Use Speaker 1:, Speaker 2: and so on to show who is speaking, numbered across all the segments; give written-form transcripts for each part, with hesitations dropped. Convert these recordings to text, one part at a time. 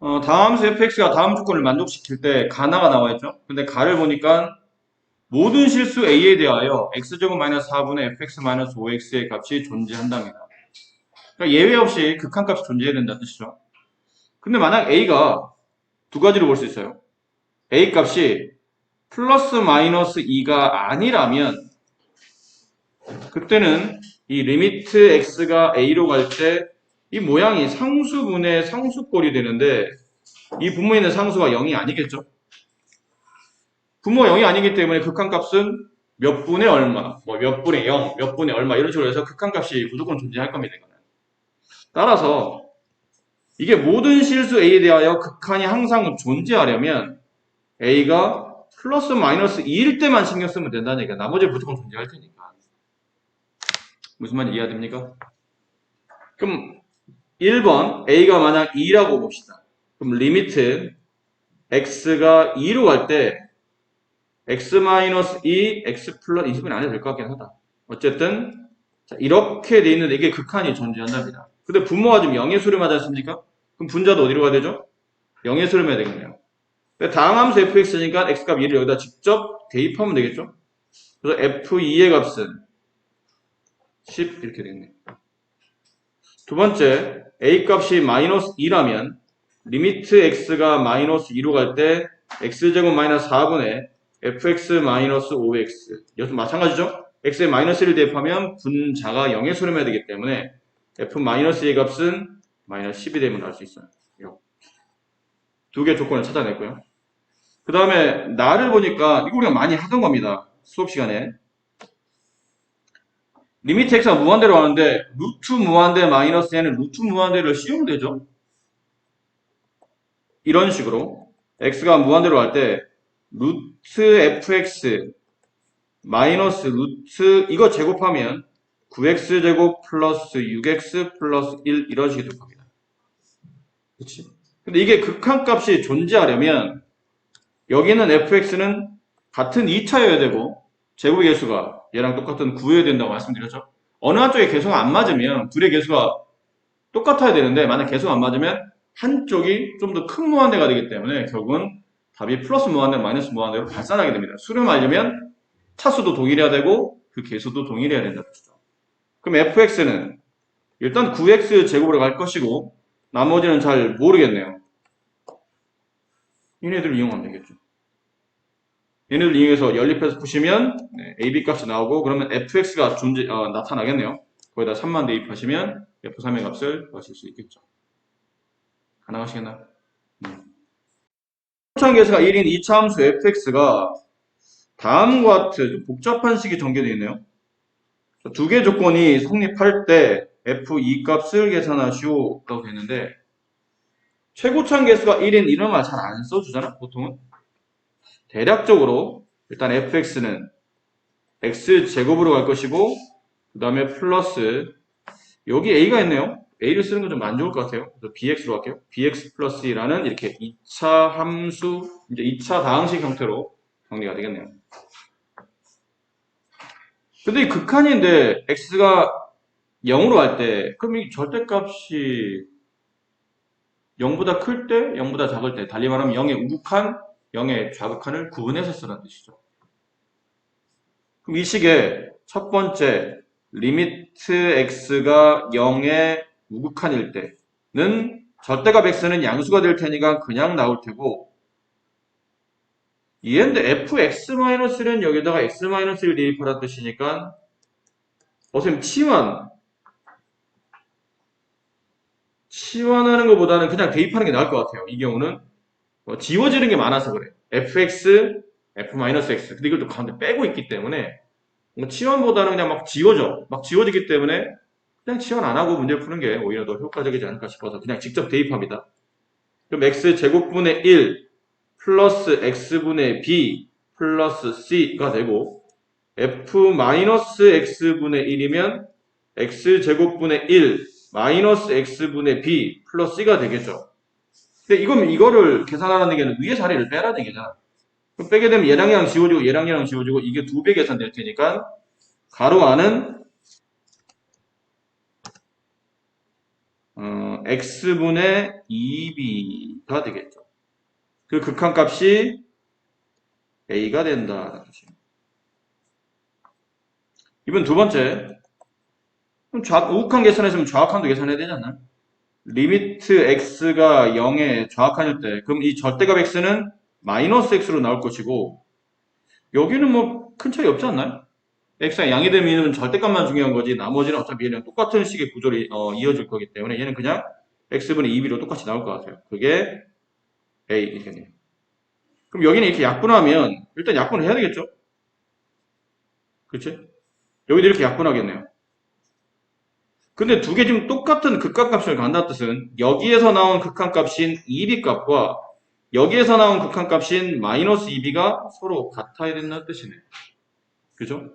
Speaker 1: 다음 함수 fx가 다음 조건을 만족시킬 때 가나가 나와 있죠. 근데 가를 보니까 모든 실수 a에 대하여 x제곱 마이너스 4분의 fx 마이너스 5x의 값이 존재한답니다. 그러니까 예외 없이 극한값이 존재해야 된다는 뜻이죠. 근데 만약 a가 두 가지로 볼 수 있어요. a 값이 플러스 마이너스 2가 아니라면 그때는 이 리미트 x가 a로 갈 때 이 모양이 상수분의 상수꼴이 되는데 이 분모에 있는 상수가 0이 아니겠죠? 분모가 0이 아니기 때문에 극한값은 몇 분의 얼마, 뭐 몇 분의 0, 몇 분의 얼마 이런 식으로 해서 극한값이 무조건 존재할 겁니다. 이거는. 따라서 이게 모든 실수 a에 대하여 극한이 항상 존재하려면 a가 플러스 마이너스 2일 때만 신경 쓰면 된다니까. 나머지는 무조건 존재할 테니까. 무슨 말인지 이해됩니까? 그럼 1번 a가 만약 2라고 봅시다. 그럼 리미트 x가 2로 갈 때 x-2, x 플러스 20은 안 해도 될 것 같긴 하다. 어쨌든 자, 이렇게 돼 있는데 이게 극한이 존재한답니다. 근데 분모가 지금 0의 수렴하지 않습니까? 그럼 분자도 어디로 가야 되죠? 0의 수렴해야 되겠네요. 다음 함수 fx니까 x값 2를 여기다 직접 대입하면 되겠죠? 그래서 f2의 값은 10 이렇게 되겠네요. 두 번째, a 값이 마이너스 2라면 리미트 x가 마이너스 2로 갈 때 x제곱 마이너스 4분의 fx 마이너스 5x 이것도 마찬가지죠? x에 마이너스 1을 대입하면 분자가 0에 수렴해야 되기 때문에 f 마이너스 2의 값은 마이너스 10이 되면 알 수 있어요. 두 개 조건을 찾아냈고요. 그 다음에 나를 보니까 이거 우리가 많이 하던 겁니다. 수업 시간에. 리미트 x가 무한대로 가는데 루트 무한대 마이너스 n은 루트 무한대를 씌우면 되죠. 이런 식으로 x가 무한대로 갈 때 루트 fx 마이너스 루트 이거 제곱하면 9x제곱 플러스 6x 플러스 1 이런 식이 될 겁니다. 그치? 근데 이게 극한값이 존재하려면 여기는 fx는 같은 2차여야 되고 제곱의 개수가 얘랑 똑같은 9여야 된다고 말씀드렸죠. 어느 한쪽에 개수가 안 맞으면 둘의 개수가 똑같아야 되는데 만약 개수가 안 맞으면 한쪽이 좀 더 큰 무한대가 되기 때문에 결국은 답이 플러스 무한대, 마이너스 무한대로 발산하게 됩니다. 수렴하려면 차수도 동일해야 되고 그 개수도 동일해야 된다는 뜻이죠. 그럼 fx는 일단 9x 제곱으로 갈 것이고 나머지는 잘 모르겠네요. 얘네들을 이용하면 되겠죠. 얘네들 이용해서 연립해서 푸시면 AB 값이 나오고 그러면 fx가 나타나겠네요. 거기다 3만 대입하시면 f3의 값을 구하실 수 있겠죠. 가능하시겠나요? 초창 계수가 1인 2차 함수 fx가 다음과 같은 복잡한 식이 전개되어 있네요. 두 개 조건이 성립할 때 f2 값을 계산하시오 라고 되어 있는데 최고창 계수가 1인 이런 말 잘 안 써주잖아 보통은. 대략적으로 일단 fx는 x제곱으로 갈 것이고 그 다음에 플러스 여기 a가 있네요. a를 쓰는 건 좀 안 좋을 것 같아요. 그래서 bx로 할게요. bx 플러스 2라는 이렇게 2차 함수, 이제 2차 다항식 형태로 정리가 되겠네요. 근데 이 극한인데 x가 0으로 갈 때 그럼 이 절대값이 0보다 클 때, 0보다 작을 때 달리 말하면 0의 우극한, 0의 좌극한을 구분해서 쓰라는 뜻이죠. 그럼 이 식의 첫 번째 리미트 x가 0의 우극한일 때는 절대값 x는 양수가 될 테니까 그냥 나올 테고 이해인데 fx-는 여기다가 x-를 대입하라는 뜻이니까 선생님 치환하는 것보다는 그냥 대입하는 게 나을 것 같아요. 이 경우는 지워지는 게 많아서 그래. fx, f-x 근데 이걸 또 가운데 빼고 있기 때문에 치환보다는 그냥 막 지워져. 막 지워지기 때문에 그냥 치환 안 하고 문제를 푸는 게 오히려 더 효과적이지 않을까 싶어서 그냥 직접 대입합니다. 그럼 x제곱분의 1 플러스 x분의 b 플러스 c가 되고 f-x분의 1이면 x제곱분의 1 마이너스 x분의 b 플러스 c가 되겠죠. 근데 이거를 계산하라는 얘기는 위에 자리를 빼라는 얘기잖아. 그럼 빼게 되면 얘랑 지워지고 얘랑 지워지고 이게 2배 계산될 테니까 가로 안은 x분의 2b가 되겠죠. 그 극한값이 a가 된다. 이번 두 번째. 우극한 계산했으면 좌악한도 계산해야 되지 않나요? 리미트 x가 0에 좌악한일 때, 그럼 이 절대값 x는 마이너스 x로 나올 것이고, 여기는 뭐 큰 차이 없지 않나요? x가 양이 되면 절대값만 중요한 거지, 나머지는 어차피 얘는 똑같은 식의 구조로 이어질 거기 때문에 얘는 그냥 x분의 2b로 똑같이 나올 것 같아요. 그게 a 이렇게 돼요. 그럼 여기는 이렇게 약분하면 일단 약분을 해야 되겠죠? 그렇지? 여기도 이렇게 약분하겠네요. 근데 두 개 지금 똑같은 극한값을 간다는 뜻은 여기에서 나온 극한값인 2b 값과 여기에서 나온 극한값인 마이너스 2b가 서로 같아야 된다는 뜻이네요. 그죠?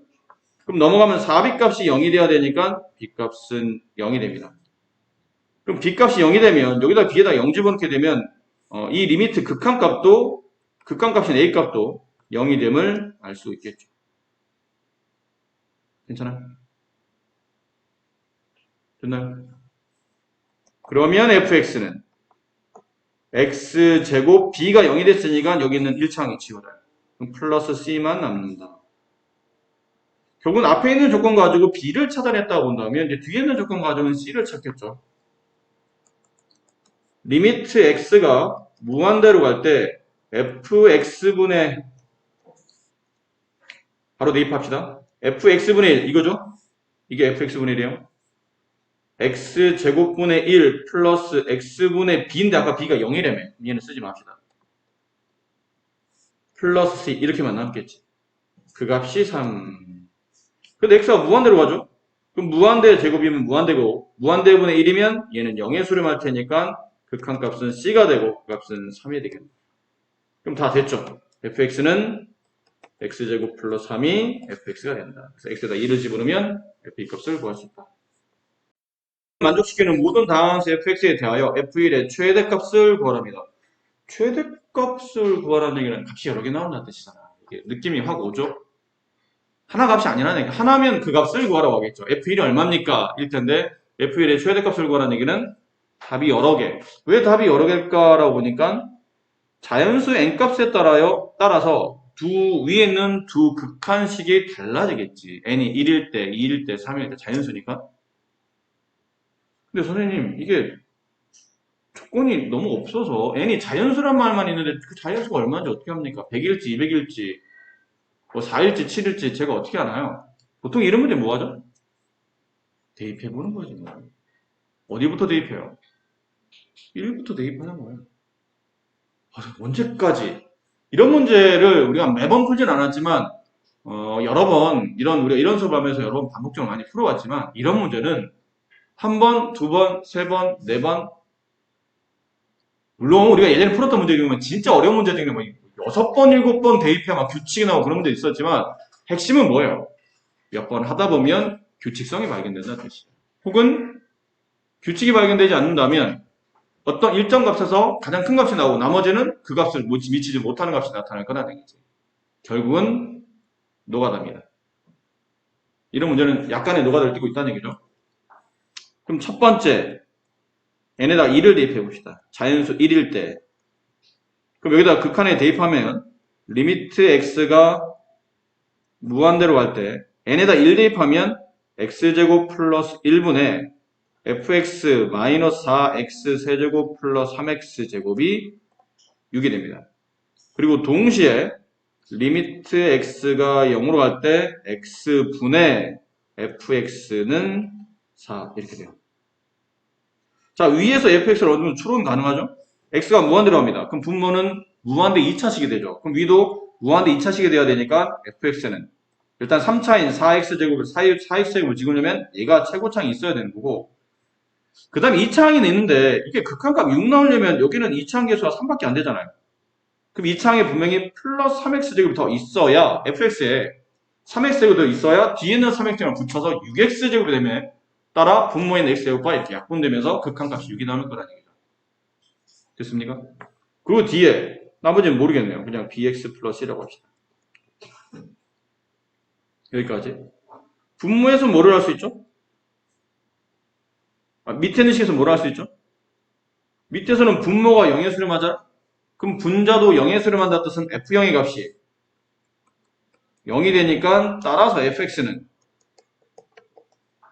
Speaker 1: 그럼 넘어가면 4b 값이 0이 돼야 되니까 b 값은 0이 됩니다. 그럼 b 값이 0이 되면 여기다 b에다 0 집어넣게 되면 이 리미트 극한값인 a 값도 0이 됨을 알 수 있겠죠. 괜찮아요? 됐나요? 그러면 fx는 x제곱 b가 0이 됐으니까 여기 있는 1창이 지워져요. 그럼 플러스 c만 남는다. 결국은 앞에 있는 조건 가지고 b를 찾아냈다고 본다면 이제 뒤에 있는 조건 가지고는 c를 찾겠죠. 리미트 x가 무한대로 갈 때 fx분의 바로 대입합시다. fx분의 1 이거죠? 이게 fx분의 1이에요. x제곱분의 1 플러스 x분의 b인데 아까 b가 0이라며 얘는 쓰지 맙시다. 플러스 c 이렇게만 남겠지. 그 값이 3. 근데 x가 무한대로 가죠? 그럼 무한대 제곱이면 무한대고 무한대분의 1이면 얘는 0의 수렴할 테니까 극한값은 c가 되고 그 값은 3이 되겠네. 그럼 다 됐죠? fx는 x제곱 플러스 3이 fx가 된다. 그래서 x에다 2를 집어넣으면 f2 값을 구할 수 있다. 만족시키는 모든 다항수 fx에 대하여 f1의 최대값을 구하랍니다. 최대값을 구하라는 얘기는 값이 여러 개 나온다는 뜻이잖아. 이게 느낌이 확 오죠? 하나 값이 아니라는 얘기. 하나면 그 값을 구하라고 하겠죠. F1이 얼마입니까? 일 텐데 F1의 최대값을 구하라는 얘기는 답이 여러 개. 왜 답이 여러 개일까라고 보니까 자연수 n값에 따라서 두 위에 있는 두 극한식이 달라지겠지. n이 1일 때, 2일 때, 3일 때 자연수니까. 근데 선생님 이게 조건이 너무 없어서 n이 자연수란 말만 있는데 그 자연수가 얼마인지 어떻게 합니까? 100일지, 200일지, 뭐 4일지, 7일지 제가 어떻게 아나요? 보통 이런 문제 뭐 하죠? 대입해보는 거지 뭐. 어디부터 대입해요? 1부터 대입하는 거예요. 언제까지? 이런 문제를 우리가 매번 풀진 않았지만 여러 번 우리가 이런 수업을 하면서 여러 번 반복적으로 많이 풀어왔지만 이런 문제는 한 번, 두 번, 세 번, 네 번 물론 우리가 예전에 풀었던 문제 중에 진짜 어려운 문제 중에 뭐 6번, 7번 대입해 막 규칙이 나오고 그런 문제 있었지만 핵심은 뭐예요? 몇 번 하다 보면 규칙성이 발견된다는 뜻이에요. 혹은 규칙이 발견되지 않는다면 어떤 일정 값에서 가장 큰 값이 나오고 나머지는 그 값을 미치지 못하는 값이 나타날 거라는 얘기지. 결국은 노가다입니다. 이런 문제는 약간의 노가다를 띠고 있다는 얘기죠. 그럼 첫 번째 n에다 2를 대입해 봅시다. 자연수 1일 때 그럼 여기다 극한에 대입하면 리미트 x가 무한대로 갈 때 n에다 1 대입하면 x제곱 플러스 1분의 fx 마이너스 4x 세제곱 플러스 3x 제곱이 6이 됩니다. 그리고 동시에 리미트 x가 0으로 갈 때 x분의 fx는 4 이렇게 돼요. 자, 위에서 fx를 얻으면 추론 가능하죠? x가 무한대로 갑니다. 그럼 분모는 무한대 2차식이 되죠. 그럼 위도 무한대 2차식이 돼야 되니까 fx는 일단 3차인 4x제곱을 4x제곱을 찍으려면 얘가 최고창이 있어야 되는 거고 그 다음에 2차항이 있는데 이게 극한값 6 나오려면 여기는 2차항 계수가 3밖에 안 되잖아요. 그럼 2차항에 분명히 플러스 3x제곱이 더 있어야 fx에 3x제곱이 더 있어야 뒤에 있는 3x제곱을 붙여서 6x제곱이 되면 따라 분모인 x제곱과 이렇게 약분되면서 극한값이 6이 나올 거라는 얘기죠. 됐습니까? 그리고 뒤에 나머지는 모르겠네요. 그냥 bx 플러스 1이라고 합시다. 여기까지. 분모에서 뭐를 할 수 있죠? 밑에 있는 식에서 뭐라 할 수 있죠? 밑에서는 분모가 0의 수렴하잖아? 그럼 분자도 0의 수렴한다는 뜻은 f0의 값이 0이 되니까 따라서 fx는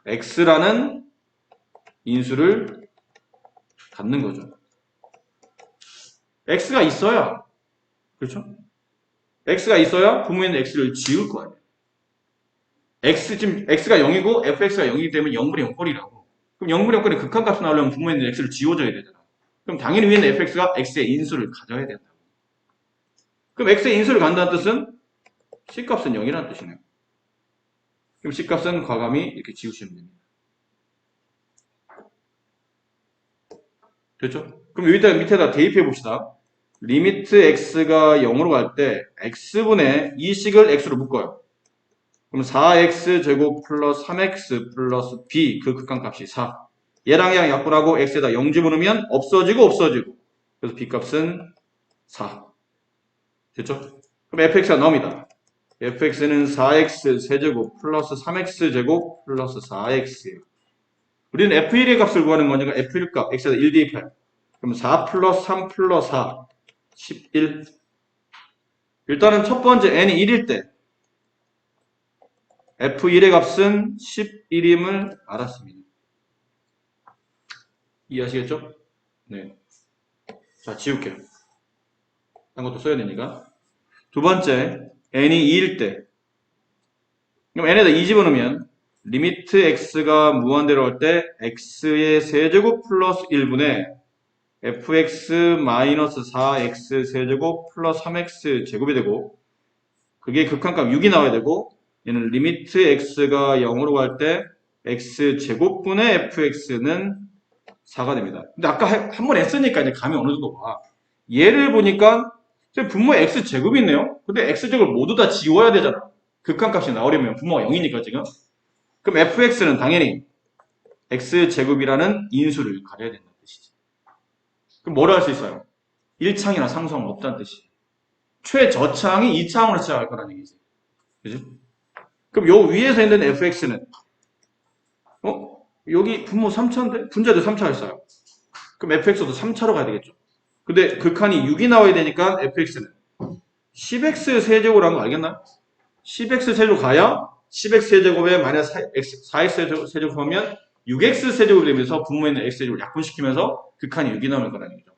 Speaker 1: x라는 인수를 갖는 거죠. x가 있어야, 그렇죠? x가 있어야 분모에 있는 x를 지울 거 아니에요. 지금 x가 0이고 fx가 0이기 때문에 0분의 0꼴이라고. 그럼 0분의 0꼴의 극한값이 나오려면 분모에 있는 x를 지워줘야 되잖아. 그럼 당연히 위에는 fx가 x의 인수를 가져야 된다. 그럼 x의 인수를 간다는 뜻은 c값은 0이라는 뜻이네요. 그럼 c값은 과감히 이렇게 지우시면 됩니다. 됐죠? 그럼 여기다 밑에다 대입해 봅시다. 리미트 x가 0으로 갈 때 x분의 이 식을 x로 묶어요. 그럼 4x 제곱 플러스 3x 플러스 b 그 극한값이 4. 얘랑 얘랑 약분하고 x에다 0 집어넣으면 없어지고. 그래서 b값은 4. 됐죠? 그럼 fx가 나옵니다. fx는 4x 세제곱 플러스 3x 제곱 플러스 4x예요. 우리는 f1의 값을 구하는 거니까 f1 값 x에다 1 대입해요. 그럼 4 플러스 3 플러스 4 11. 일단은 첫 번째 n이 1일 때 f1의 값은 11임을 알았습니다. 이해하시겠죠? 네. 자, 지울게요. 딴 것도 써야 되니까. 두 번째, n이 2일 때. 그럼 n에다 2 집어넣으면 리미트 x가 무한대로 할 때 x의 세제곱 플러스 1분의 fx 마이너스 4x 세제곱 플러스 3x 제곱이 되고 그게 극한값 6이 나와야 되고 얘는 리미트 x가 0으로 갈 때 x 제곱분의 fx는 4가 됩니다. 근데 아까 한 번 했으니까 이제 감이 어느 정도 와. 얘를 보니까 분모에 x 제곱이 있네요. 근데 x 제곱을 모두 다 지워야 되잖아. 극한값이 나오려면 분모가 0이니까 지금. 그럼 fx는 당연히 x 제곱이라는 인수를 가려야 된다는 뜻이지. 그럼 뭐를 할 수 있어요? 1창이나 상수항은 없다는 뜻이에요. 최저창이 2창으로 시작할 거라는 얘기지. 그죠? 그럼 요 위에서 있는 fx는 여기 분모 3차인데? 분자도 3차가 있어요. 그럼 fx도 3차로 가야 되겠죠. 근데 극한이 6이 나와야 되니까 fx는 10x 세제곱이라는 거 알겠나요? 10x 세제곱 가야 10x 세제곱에 마이너스 4x 세제곱 하면 6x 세제곱이 되면서 분모에 있는 x 세제곱을 약분시키면서 극한이 6이 나오는 거라는 얘기죠.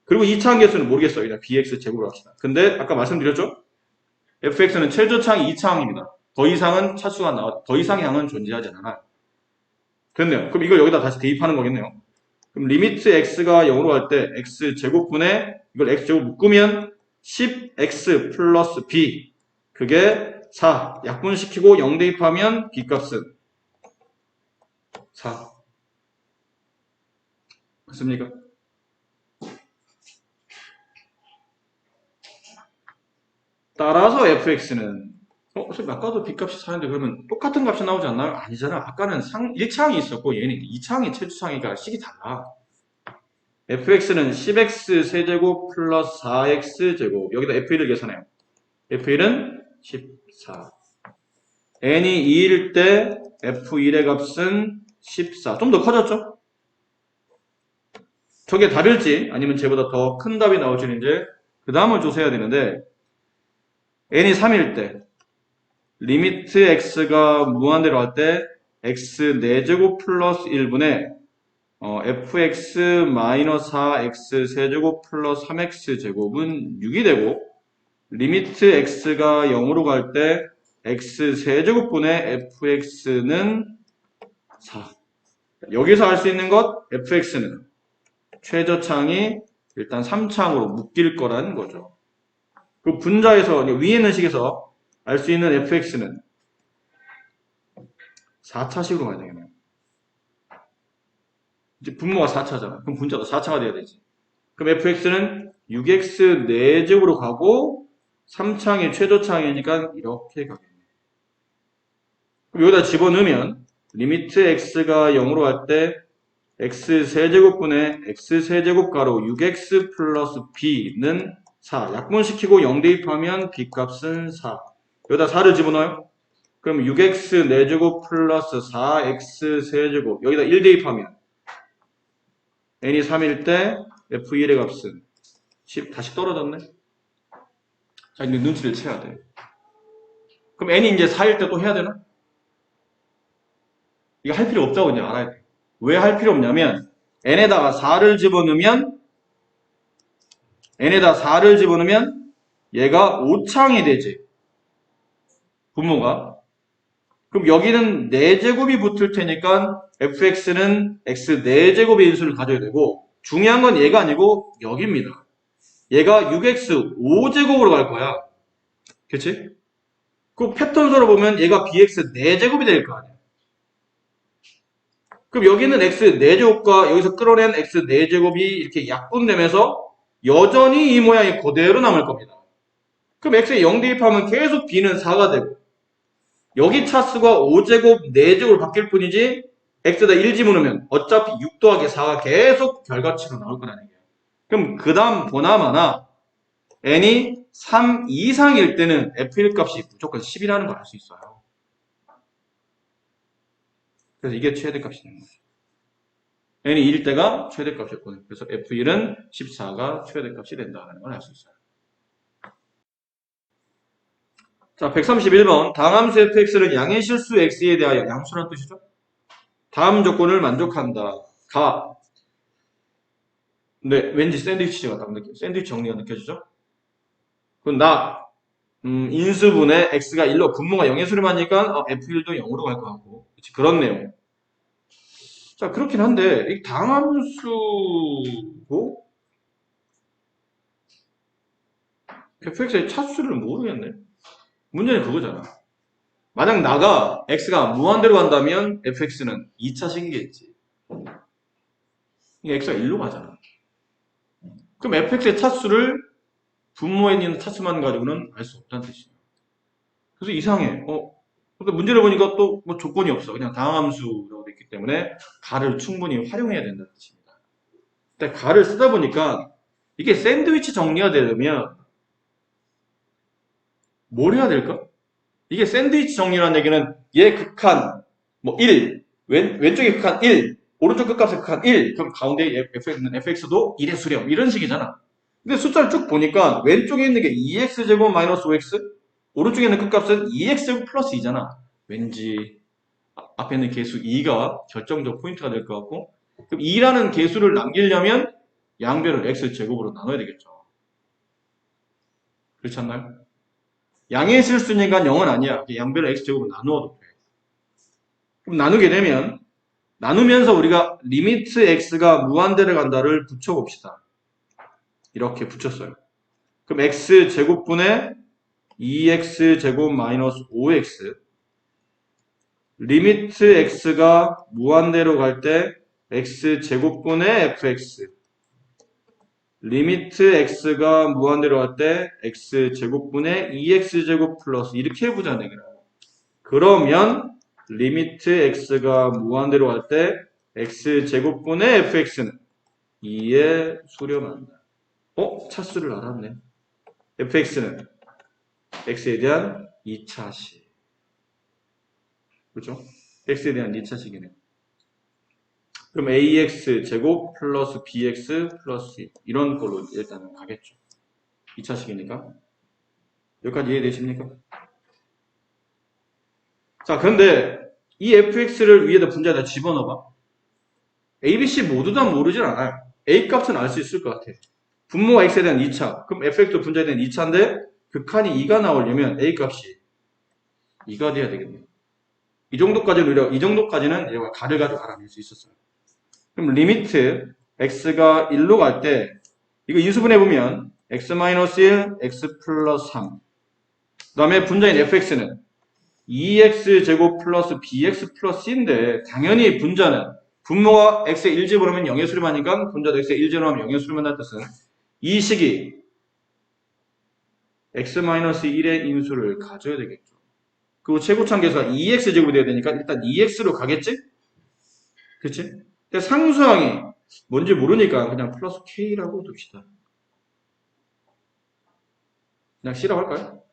Speaker 1: 그리고 2차항 개수는 모르겠어요. 그냥 bx 제곱으로 합시다. 근데 아까 말씀드렸죠? fx는 최저차항이 2차항입니다. 더 이상은 차수가 더 이상의 항은 존재하지 않아요. 됐네요. 그럼 이걸 여기다 다시 대입하는 거겠네요. 그럼 리미트 x가 0으로 갈 때 x 제곱분에 이걸 x 제곱 묶으면 10x 플러스 b 그게 4 약분시키고 0 대입하면 b값은 4 맞습니까? 따라서 fx는 선생님 아까도 b값이 4인데 그러면 똑같은 값이 나오지 않나요? 아니잖아. 아까는 1차항이 있었고 얘는 2차항이 최초차항이니까 식이 달라. fx는 10x 세제곱 플러스 4x 제곱 여기다 f1을 계산해요. f1은 14. n이 2일 때 f1의 값은 14. 좀 더 커졌죠? 저게 답일지 아니면 쟤보다 더 큰 답이 나올지는 이제 그 다음을 조사해야 되는데 n이 3일 때 리미트 x가 무한대로 할 때 x 4제곱 플러스 1분의 fx 마이너스 4x 세제곱 플러스 3x 제곱은 6이 되고 리미트 x가 0으로 갈 때 x 세제곱분의 fx는 4. 여기서 알 수 있는 것 fx는 최저창이 일단 3창으로 묶일 거라는 거죠. 그 분자에서 위에 있는 식에서 알 수 있는 fx는 4차식으로 가야 되겠네요. 이제 분모가 4차잖아. 그럼 분자도 4차가 돼야 되지. 그럼 fx는 6x 4제곱으로 가고 3창이 최저창이니까 이렇게 가겠네. 그럼 여기다 집어넣으면 리미트 x가 0으로 갈 때 x 세제곱분의 x 세제곱 가로 6x 플러스 b는 4. 약분시키고 0 대입하면 b값은 4. 여기다 4를 집어넣어요. 그럼 6x 4제곱 플러스 4x 세제곱 여기다 1 대입하면 n이 3일 때 f1의 값은 10 다시 떨어졌네. 자 이제 눈치를 채야 돼. 그럼 n이 이제 4일 때 또 해야 되나? 이거 할 필요 없다고 이제 알아야 돼. 왜 할 필요 없냐면 n에다가 4를 집어넣으면 얘가 5창이 되지. 분모가. 그럼 여기는 4제곱이 붙을 테니까 fx는 x 4제곱의 인수를 가져야 되고 중요한 건 얘가 아니고 여기입니다. 얘가 6x 5제곱으로 갈 거야. 그치? 그 패턴서로 보면 얘가 bx 4제곱이 될 거 아니야. 그럼 여기는 x 4제곱과 여기서 끌어낸 x 4제곱이 이렇게 약분되면서 여전히 이 모양이 그대로 남을 겁니다. 그럼 x에 0 대입하면 계속 b는 4가 되고 여기 차수가 5제곱, 4제곱으로 바뀔 뿐이지 x에다 1 집어넣으면 어차피 6 더하기 4가 계속 결과치로 나올 거라는 얘기예요. 그럼 그 다음 보나마나 n이 3 이상일 때는 f1 값이 무조건 10이라는 걸 알 수 있어요. 그래서 이게 최대값이 되는 거예요. n이 2일 때가 최대값이었거든요. 그래서 f1은 14가 최대값이 된다는 걸 알 수 있어요. 자, 131번. 다함수 fx는 양의 실수 x에 대하여 양수란 뜻이죠? 다음 조건을 만족한다. 가. 네, 왠지 샌드위치가 딱 느껴요. 샌드위치 정리가 느껴지죠? 그럼 인수분의 x가 1로 분모가 0의 수렴하니까 f1도 0으로 갈 것 같고. 그치, 그런 내용. 자, 그렇긴 한데, 이 다함수고 fx의 차수를 모르겠네. 문제는 그거잖아. 만약 나가 x가 무한대로 간다면 fx는 2차식이겠지. x가 1로 가잖아. 그럼 fx의 차수를 분모에 있는 차수만 가지고는 알 수 없다는 뜻이에요. 그래서 이상해. 근데 문제를 보니까 또 뭐 조건이 없어. 그냥 다함수라고 되어 있기 때문에 가를 충분히 활용해야 된다는 뜻입니다. 근데 가를 쓰다 보니까 이게 샌드위치 정리가 되려면 뭘 해야 될까? 이게 샌드위치 정리라는 얘기는 얘 극한 뭐 1, 왼쪽에 극한 1, 오른쪽 끝값의 극한 1, 그럼 가운데 fx도 1의 수렴 이런 식이잖아. 근데 숫자를 쭉 보니까 왼쪽에 있는 게 2x제곱 마이너스 5x, 오른쪽에 있는 끝값은 2x제곱 플러스 2잖아. 왠지 앞에 있는 개수 2가 결정적 포인트가 될 것 같고, 그럼 2라는 개수를 남기려면 양변을 x제곱으로 나눠야 되겠죠. 그렇지 않나요? 양의 실수니까 0은 아니야. 양변을 x제곱으로 나누어도 돼. 그럼 나누게 되면 나누면서 우리가 리미트 x가 무한대를 간다를 붙여봅시다. 이렇게 붙였어요. 그럼 x제곱분의 2x제곱 마이너스 5x 리미트 x가 무한대로 갈 때 x제곱분의 fx 리미트 x가 무한대로 갈 때 x제곱분의 2x제곱 플러스 이렇게 해보자는 얘기라고. 그러면 리미트 x가 무한대로 갈 때 x제곱분의 fx는 2에 수렴한다. 차수를 알았네. fx는 x에 대한 2차식. 그렇죠? x에 대한 2차식이네. 그럼 ax 제곱 플러스 bx 플러스 이런 걸로 일단은 가겠죠. 2차식이니까. 여기까지 이해되십니까? 자, 그런데 이 fx를 위에다 분자에다 집어넣어봐. a, b, c 모두 다 모르진 않아요. a 값은 알 수 있을 것 같아. 분모가 x에 대한 2차. 그럼 fx도 분자에 대한 2차인데 극한이 2가 나오려면 a 값이 2가 돼야 되겠네. 이 정도까지는 얘가 가를 가지고 알아낼 수 있었어요. 그럼 리미트 x가 1로 갈 때 이거 인수분해보면 x-1, x 플러스 3 그 다음에 분자인 fx는 2x제곱 플러스 bx 플러스 c인데 당연히 분자는 분모가 x에 1제곱하면 0의 수렴하니까 분자도 x에 1제곱하면 0의 수렴한다는 뜻은 이 식이 x-1의 인수를 가져야 되겠죠. 그리고 최고차계수가 2x제곱이 돼야 되니까 일단 2x로 가겠지? 그치? 근데 상수항이 뭔지 모르니까 그냥 플러스 k라고 둡시다. 그냥 c라고 할까요?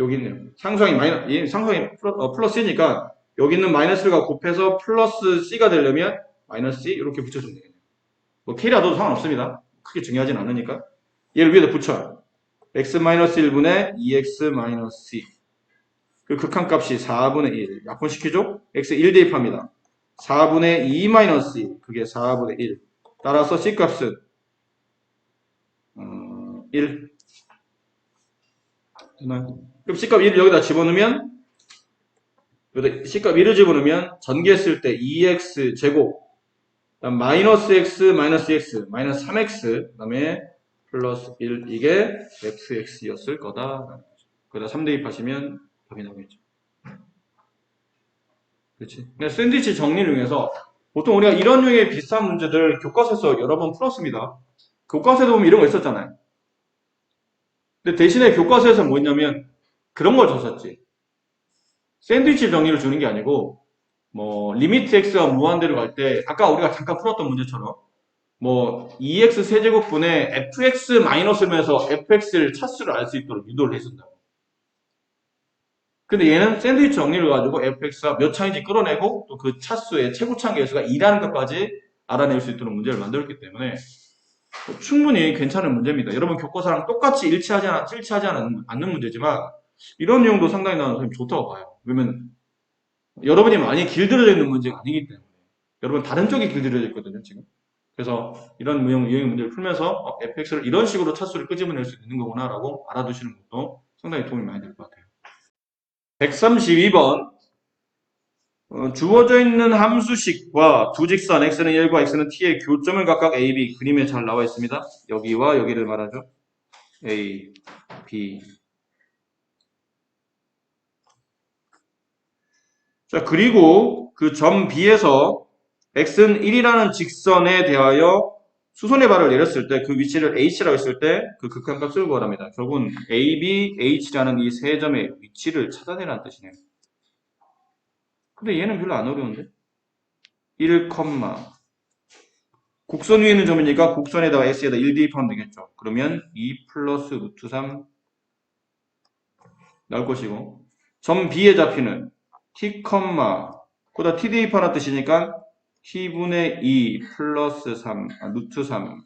Speaker 1: 여기 있네요. 상수항이 얘 상수항이 플러스니까 여기 있는 마이너스가 곱해서 플러스 C가 되려면 마이너스 C 이렇게 붙여주면 되겠네요. 뭐 K라도 상관없습니다. 크게 중요하진 않으니까. 얘를 위에다 붙여요. x-1분의 2x-c. 그 극한값이 4분의 1. 약분시키죠? x 1 대입합니다. 4분의 2-2, 그게 4분의 1. 따라서 C값은 1. 그럼 C값 1을 여기다 집어넣으면 C값 1을 집어넣으면 전개했을 때 2x 제곱 마이너스 x 마이너스 x 마이너스 3x 그 다음에 플러스 1 이게 fx였을 거다. 거기다 3 대입하시면 답이 나오겠죠. 그렇지. 그냥 샌드위치 정리를 위해서 보통 우리가 이런 류의 비슷한 문제들 교과서에서 여러 번 풀었습니다. 교과서에도 보면 이런 거 있었잖아요. 근데 대신에 교과서에서 뭐였냐면 그런 걸 줬었지. 샌드위치 정리를 주는 게 아니고 뭐 리미트 x가 무한대로 갈 때 아까 우리가 잠깐 풀었던 문제처럼 뭐 2x 세제곱분의 fx 마이너스면서 fx를 차수를 알 수 있도록 유도를 해준다고. 근데 얘는 샌드위치 정리를 가지고 fx가 몇 차인지 끌어내고 또 그 차수의 최고차항 계수가 2라는 것까지 알아낼 수 있도록 문제를 만들었기 때문에 충분히 괜찮은 문제입니다. 여러분 교과서랑 똑같이 일치하지 않는 문제지만 이런 내용도 상당히 나는 선생님 좋다고 봐요. 왜냐면 여러분이 많이 길들여져 있는 문제가 아니기 때문에 여러분 다른 쪽이 길들여져 있거든요 지금. 그래서 이런 유형의 문제를 풀면서 fx를 이런 식으로 차수를 끄집어낼 수 있는 거구나 라고 알아두시는 것도 상당히 도움이 많이 될 것 같아요. 132번 주어져 있는 함수식과 두 직선 x는 1과 x는 t의 교점을 각각 a, b 그림에 잘 나와 있습니다. 여기와 여기를 말하죠. a, b. 자, 그리고 그 점 b에서 x는 1이라는 직선에 대하여 수선의 발을 내렸을 때 그 위치를 h라고 했을 때 그 극한값을 구하랍니다. 결국은 a, b, h라는 이 세 점의 위치를 찾아내라는 뜻이네요. 근데 얘는 별로 안 어려운데? 1, 곡선 위에 있는 점이니까 곡선에다가 s에다 1 대입하면 되겠죠. 그러면 2 플러스 루트 3 나올 것이고 점 b에 잡히는 t, 거기다 t 대입하는 뜻이니까 t분의 2 플러스 3, 루트 3.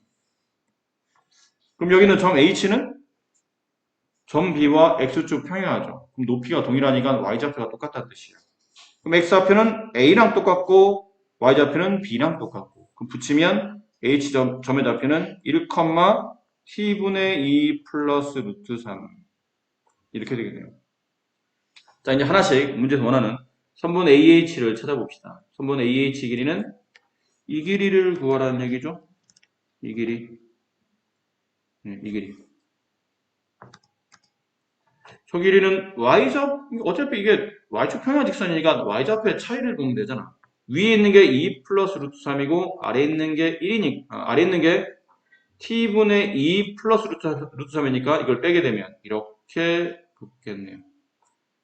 Speaker 1: 그럼 여기는 점 h는 점 b와 x축 평행하죠. 그럼 높이가 동일하니까 y좌표가 똑같다는 뜻이에요. 그럼 x좌표는 a랑 똑같고 y좌표는 b랑 똑같고 그럼 붙이면 h점의 좌표는 1, t분의 2 플러스 루트 3 이렇게 되겠네요. 자 이제 하나씩 문제에서 원하는 선분 AH를 찾아봅시다. 선분 AH 길이는 이 길이를 구하라는 얘기죠. 이 길이. 이 길이. 저 길이는 y좌, 어차피 이게 y축 평행 직선이니까 y좌표의 차이를 보면 되잖아. 위에 있는 게 2 플러스 루트 3이고 아래에 있는 게 1이니까, 아래에 있는 게 t분의 2 플러스 루트 3이니까 이걸 빼게 되면 이렇게 붙겠네요.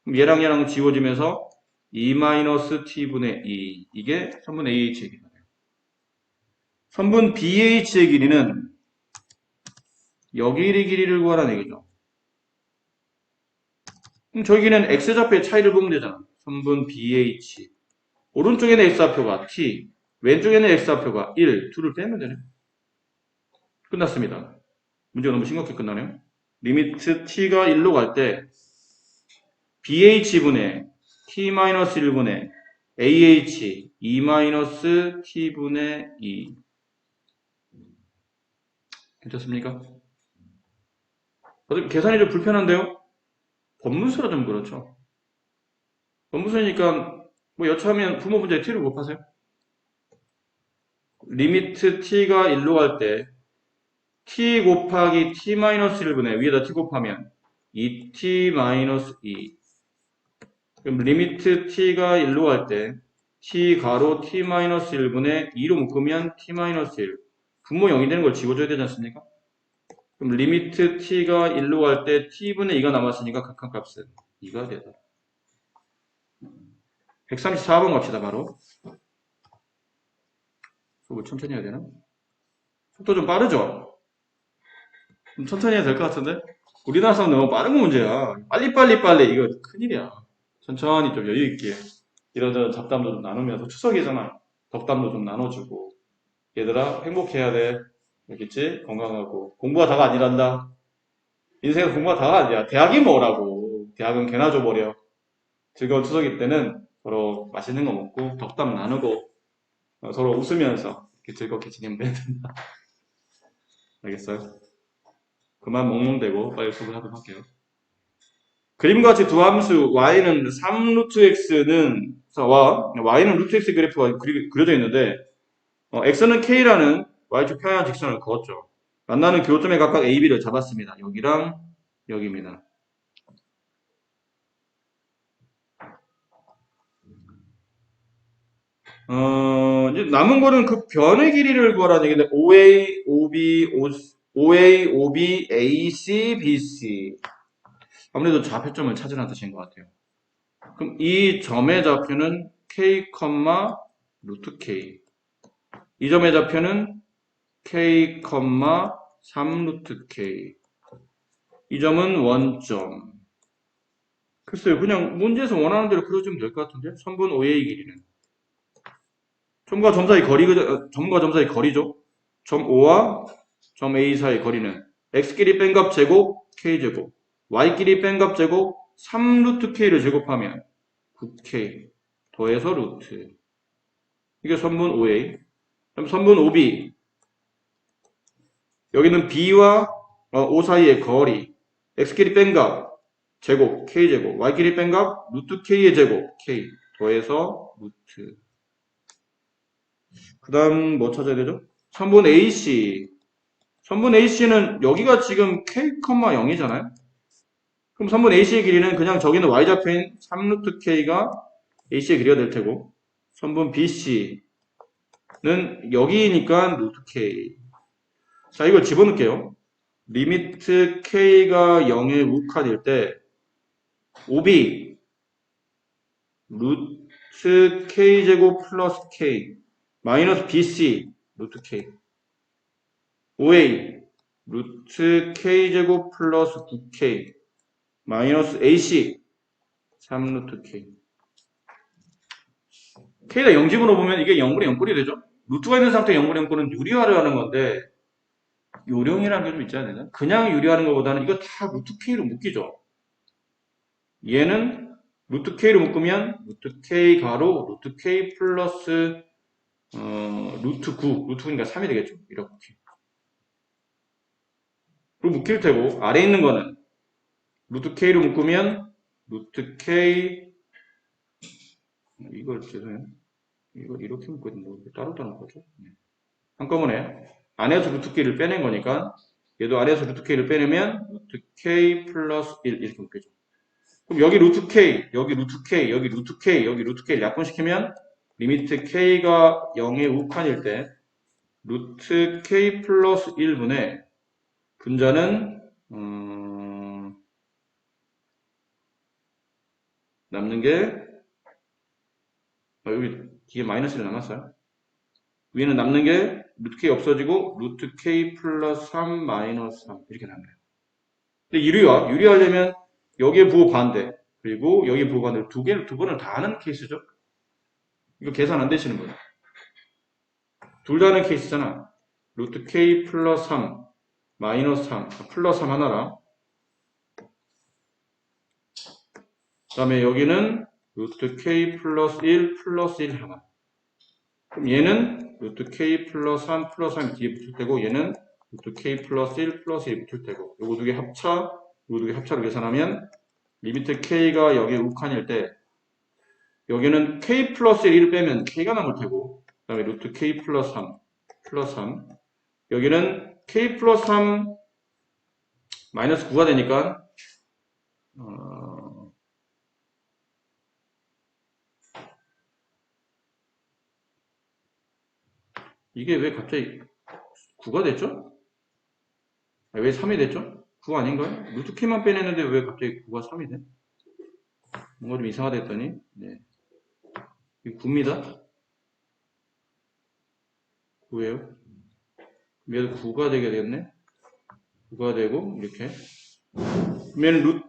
Speaker 1: 그럼 얘랑 얘랑 지워지면서 2-t분의 2 이게 선분 AH의 길이가 돼요. 선분 BH의 길이는 여기 길이를 구하라는 얘기죠. 그럼 저기는 x좌표의 차이를 보면 되잖아. 선분 BH. 오른쪽에는 x좌표가 t, 왼쪽에는 x좌표가 1, 둘을 빼면 되네. 끝났습니다. 문제가 너무 심각하게 끝나네요. 리미트 t가 1로 갈 때 BH분의 t-1분의 AH 2-t분의 2 괜찮습니까? 계산이 좀 불편한데요? 법문서라 좀 그렇죠. 법문서니까 뭐 여차하면 부모 분자에 t를 곱하세요. 리미트 t가 1로 갈 때 t 곱하기 t-1분의 위에다 t 곱하면 2t-2 그럼 리미트 t가 1로 갈 때 t 가로 t-1분의 2로 묶으면 t-1 분모 0이 되는 걸 지워줘야 되지 않습니까? 그럼 리미트 t가 1로 갈 때 t분의 2가 남았으니까 극한값은 2가 되다. 134번 갑시다 바로. 속을 천천히 해야 되나? 속도 좀 빠르죠? 좀 천천히 해야 될 것 같은데? 우리나라 사람 너무 빠른 거 문제야. 빨리 이거 큰일이야. 천천히 좀 여유 있게 이런저런 잡담도 좀 나누면서 추석이잖아. 덕담도 좀 나눠주고 얘들아 행복해야 돼. 알겠지? 건강하고 공부가 다가 아니란다. 인생은 공부가 다가 아니야. 대학이 뭐라고. 대학은 개나 줘버려. 즐거운 추석일 때는 서로 맛있는 거 먹고 덕담 나누고 서로 웃으면서 이렇게 즐겁게 지내면 된다. 알겠어요? 그만 멍멍대고 빨리 수업을 하도록 할게요. 그림과 같이 두 함수 y는 3루트 x는 와 y는 루트 x 그래프가 그려져 있는데 x는 k라는 y축 평행 직선을 그었죠. 만나는 교점에 각각 a, b를 잡았습니다. 여기랑 여기입니다. 이제 남은 거는 그 변의 길이를 구하라는 얘기인데 OA, OB, OA, OB, AC, BC 아무래도 좌표점을 찾으라는 뜻인 것 같아요. 그럼 이 점의 좌표는 K, 루트 K. 이 점의 좌표는 K, 3 루트 K. 이 점은 원점. 글쎄요, 그냥 문제에서 원하는 대로 그려주면 될 것 같은데? 선분 OA 길이는. 점과 점 사이 점과 점 사이 거리죠? 점 O와 점 A 사이 거리는 X끼리 뺀 값 제곱 K제곱, Y끼리 뺀 값 제곱 3루트 K를 제곱하면 9K 더해서 루트. 이게 선분 OA. 그럼 선분 OB. 여기는 B와 O 사이의 거리. X끼리 뺀 값 제곱 K제곱, Y끼리 뺀 값 루트 K의 제곱 K 더해서 루트. 그 다음 뭐 찾아야 되죠? 선분 AC. 선분 AC는 여기가 지금 K, 0이잖아요? 그럼 선분 AC의 길이는 그냥 저기는 Y좌표인 3루트 K가 AC의 길이가 될 테고, 선분 BC는 여기니까 루트 K. 자, 이걸 집어넣을게요. 리미트 K가 0에 우칸일 때, OB, 루트 K제곱 플러스 K, 마이너스 BC, 루트 K. OA, 루트 K제곱 플러스 9K, 마이너스 AC, 3루트 K. K가 0 집어넣으면 이게 0분의 0꼴이 되죠? 루트가 있는 상태 0분의 0꼴은 유리화를 하는 건데, 요령이라는 게 좀 있지 않나? 그냥 유리하는 것보다는 이거 다 루트 K로 묶이죠? 얘는 루트 K로 묶으면 루트 K 가로 루트 K 플러스 루트 9, 루트 9니까 3이 되겠죠? 이렇게. 그리고 묶일 테고, 아래에 있는 거는 루트 K로 묶으면 루트 K, 이걸 죄송해요. 이걸 이렇게 묶거든요. 따로 묶었죠? 네. 한꺼번에 안에서 루트 K를 빼낸 거니까 얘도 안에서 루트 K를 빼내면 루트 K 플러스 1 이렇게 묶여죠. 그럼 여기 루트 K, 여기 루트 K, 여기 루트 K, 여기 루트 K를 약분시키면 리미트 K가 0의 우칸일 때 루트 K 플러스 1분의 분자는 남는 게 여기 뒤에 마이너스 1 남았어요. 위에는 남는 게 루트 K 없어지고 루트 K 플러스 3 마이너스 3 이렇게 남네요. 근데 유리하려면 여기에 부호 반대 그리고 여기에 부호 반대를 두 번을 다 하는 케이스죠. 이거 계산 안 되시는 거예요. 둘 다 하는 케이스잖아. 루트 K 플러스 3 마이너스 3 플러스 3 하나랑 그 다음에 여기는 루트 K 플러스 1 플러스 1 하나. 그럼 얘는 루트 K 플러스 3 플러스 3이 뒤에 붙을 테고 얘는 루트 K 플러스 1 플러스 1이 붙을 테고 요거 두 개 합차 요거 두 개 합차를 계산하면 리미트 K가 여기에 우칸일 때 여기는 K 플러스 1을 빼면 K가 남을 테고 그 다음에 루트 K 플러스 3 플러스 3 여기는 K 플러스 3 마이너스 9가 되니까 이게 왜 갑자기 9가 됐죠? 왜 3이 됐죠? 9 아닌가요? 루트 K만 빼냈는데 왜 갑자기 9가 3이 돼? 뭔가 좀 이상하다 했더니 네. 이거 9입니다. 9예요. 얘도 9가 되게 되겠네. 9가 되고 이렇게 그러면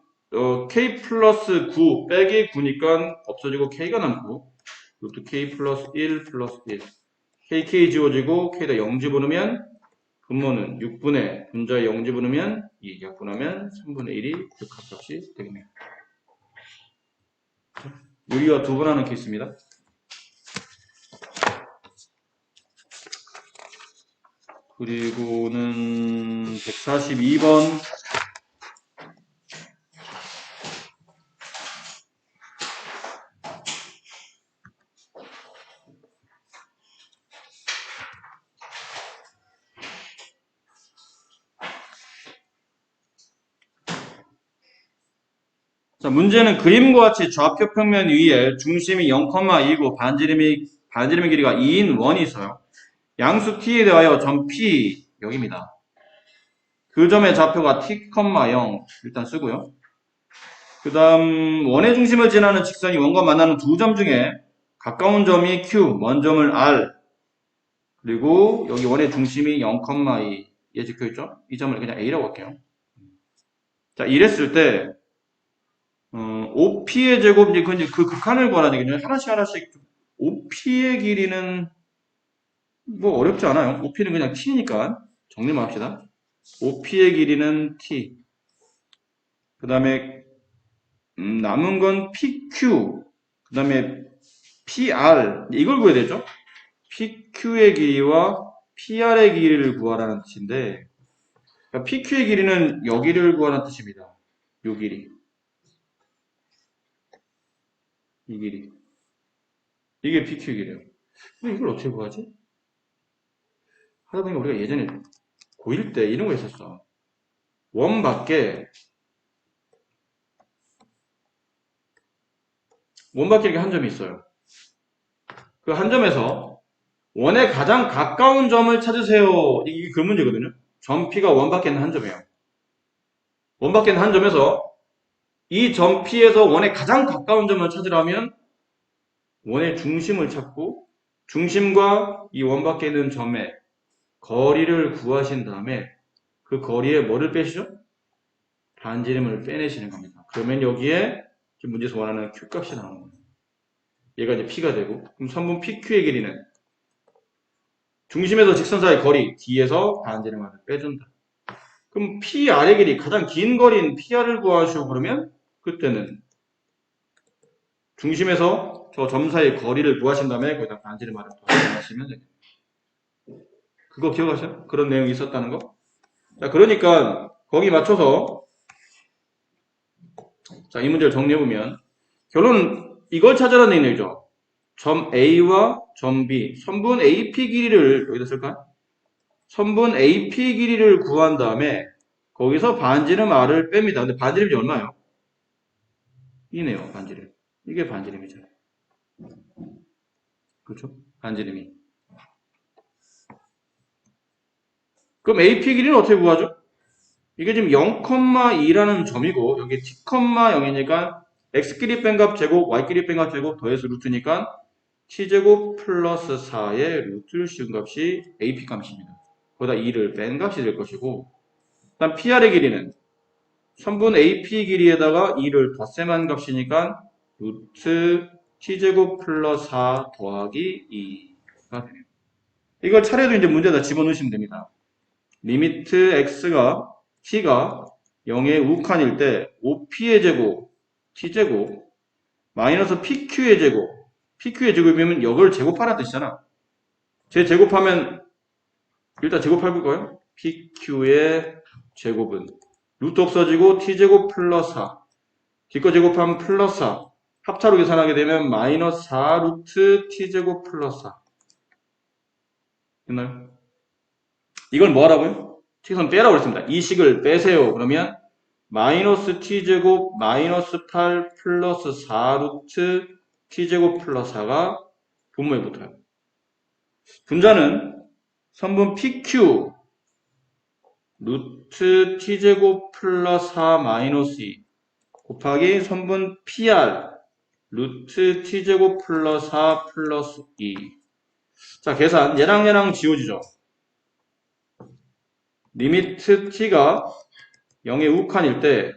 Speaker 1: k 플러스 9 빼기 9니까 없어지고 k가 남고 루트 k 플러스 1 플러스 1 k 지워지고 k에다 0 집어넣으면 분모는 6분의 분자에 0 집어넣으면 2 약분하면 3분의 1이 극합값이 되겠네요. 유리와 두 번 하는 케이스입니다. 그리고는 142번 자, 문제는 그림과 같이 좌표 평면 위에 중심이 0,2고 반지름의 길이가 2인 원이 있어요. 양수 t에 대하여 점 P 여기입니다. 그 점의 좌표가 t, 0 일단 쓰고요. 그 다음 원의 중심을 지나는 직선이 원과 만나는 두 점 중에 가까운 점이 Q, 먼 점을 R 그리고 여기 원의 중심이 0,2 얘 적혀있죠? 이 점을 그냥 A라고 할게요. 자, 이랬을 때 OP의 제곱, 이제 그 극한을 구하라는 얘기죠. 하나씩. OP의 길이는 뭐 어렵지 않아요. OP는 그냥 T니까 정리만 합시다. OP의 길이는 T. 그 다음에 남은 건 PQ. 그 다음에 PR. 이걸 구해야 되죠. PQ의 길이와 PR의 길이를 구하라는 뜻인데 그러니까 PQ의 길이는 여기를 구하라는 뜻입니다. 요 길이. 이 길이. 이게 PQ의 길이에요. 근데 이걸 어떻게 구하지? 하다 보니까 우리가 예전에 고1 때 이런 거 있었어. 원 밖에 이렇게 한 점이 있어요. 그 한 점에서 원에 가장 가까운 점을 찾으세요. 이게 그 문제거든요. 점 P가 원 밖에 있는 한 점이에요. 원 밖에 있는 한 점에서 이 점 P에서 원에 가장 가까운 점을 찾으려면 원의 중심을 찾고 중심과 이 원 밖에 있는 점의 거리를 구하신 다음에 그 거리에 뭐를 빼시죠? 반지름을 빼내시는 겁니다. 그러면 여기에 지금 문제에서 원하는 Q값이 나오는 거예요. 얘가 이제 P가 되고 그럼 선분 PQ의 길이는 중심에서 직선 사이 거리 D에서 반지름을 빼준다. 그럼 PR의 길이 가장 긴 거리인 PR을 구하시오 그러면 그때는 중심에서 저 점 사이의 거리를 구하신 다음에 거기다 반지름을 더하시면 됩니다. 그거 기억하세요? 그런 내용이 있었다는 거? 자, 그러니까 거기 맞춰서 자, 이 문제를 정리해보면 결론은 이걸 찾아라는 얘기죠. 점 A와 점 B, 선분 AP 길이를 여기다 쓸까? 선분 AP 길이를 구한 다음에 거기서 반지름 R을 뺍니다. 근데 반지름이 얼마예요? 이네요, 반지름. 이게 반지름이죠. 그렇죠? 반지름이. 그럼 AP 길이는 어떻게 구하죠? 이게 지금 0,2라는 점이고 여기 t,0이니까 x끼리 뺀 값 제곱, y끼리 뺀 값 제곱 더해서 루트니까 t제곱 플러스 4의 루트를 씌운 값이 AP 값입니다. 거기다 2를 뺀 값이 될 것이고 일단 PR의 길이는 선분 AP 길이에다가 2를 덧셈한 값이니까 루트 t제곱 플러스 4 더하기 2가 되네요. 이걸 차례로 이제 문제에다 집어넣으시면 됩니다. 리미트 x가 t가 0의 우칸일 때 OP의 제곱, t제곱, 마이너스 PQ의 제곱, PQ의 제곱이면 이걸 제곱하라는 뜻이잖아. 제 제곱하면 일단 제곱해볼까요? PQ의 제곱은 루트 없어지고 t제곱 플러스 4, 뒤거 제곱하면 플러스 4, 합차로 계산하게 되면 마이너스 4 루트 t제곱 플러스 4 됐나요? 이걸 뭐 하라고요? 식선 빼라고 그랬습니다. 이 식을 빼세요. 그러면 마이너스 t제곱 마이너스 8 플러스 4 루트 t제곱 플러스 4가 분모에 붙어요. 분자는 선분 PQ 루트 t제곱 플러스 4 마이너스 2 곱하기 선분 PR 루트 t제곱 플러스 4 플러스 2 자, 계산 얘랑 지워지죠. 리미트 t가 0의 우칸일 때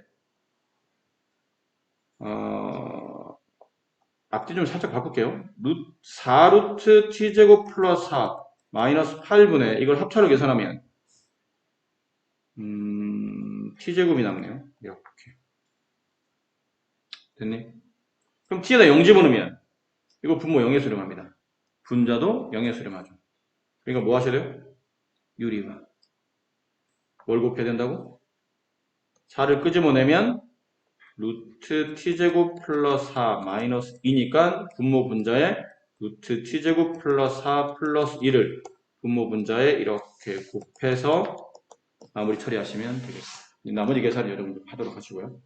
Speaker 1: 앞뒤 좀 살짝 바꿀게요. 4루트 t제곱 플러스 4 마이너스 8분의 이걸 합차로 계산하면 t제곱이 남네요. 이렇게 됐니? 그럼 t에다 0 집어넣으면 이거 분모 0에 수렴합니다. 분자도 0에 수렴하죠. 그러니까 뭐 하셔야 돼요? 유리화. 뭘 곱해야 된다고? 4를 끄집어내면 루트 t제곱 플러스 4 마이너스 2니까 분모 분자에 루트 t제곱 플러스 4 플러스 2를 분모 분자에 이렇게 곱해서 마무리 처리하시면 되겠습니다. 나머지 계산 여러분들 하도록 하시고요.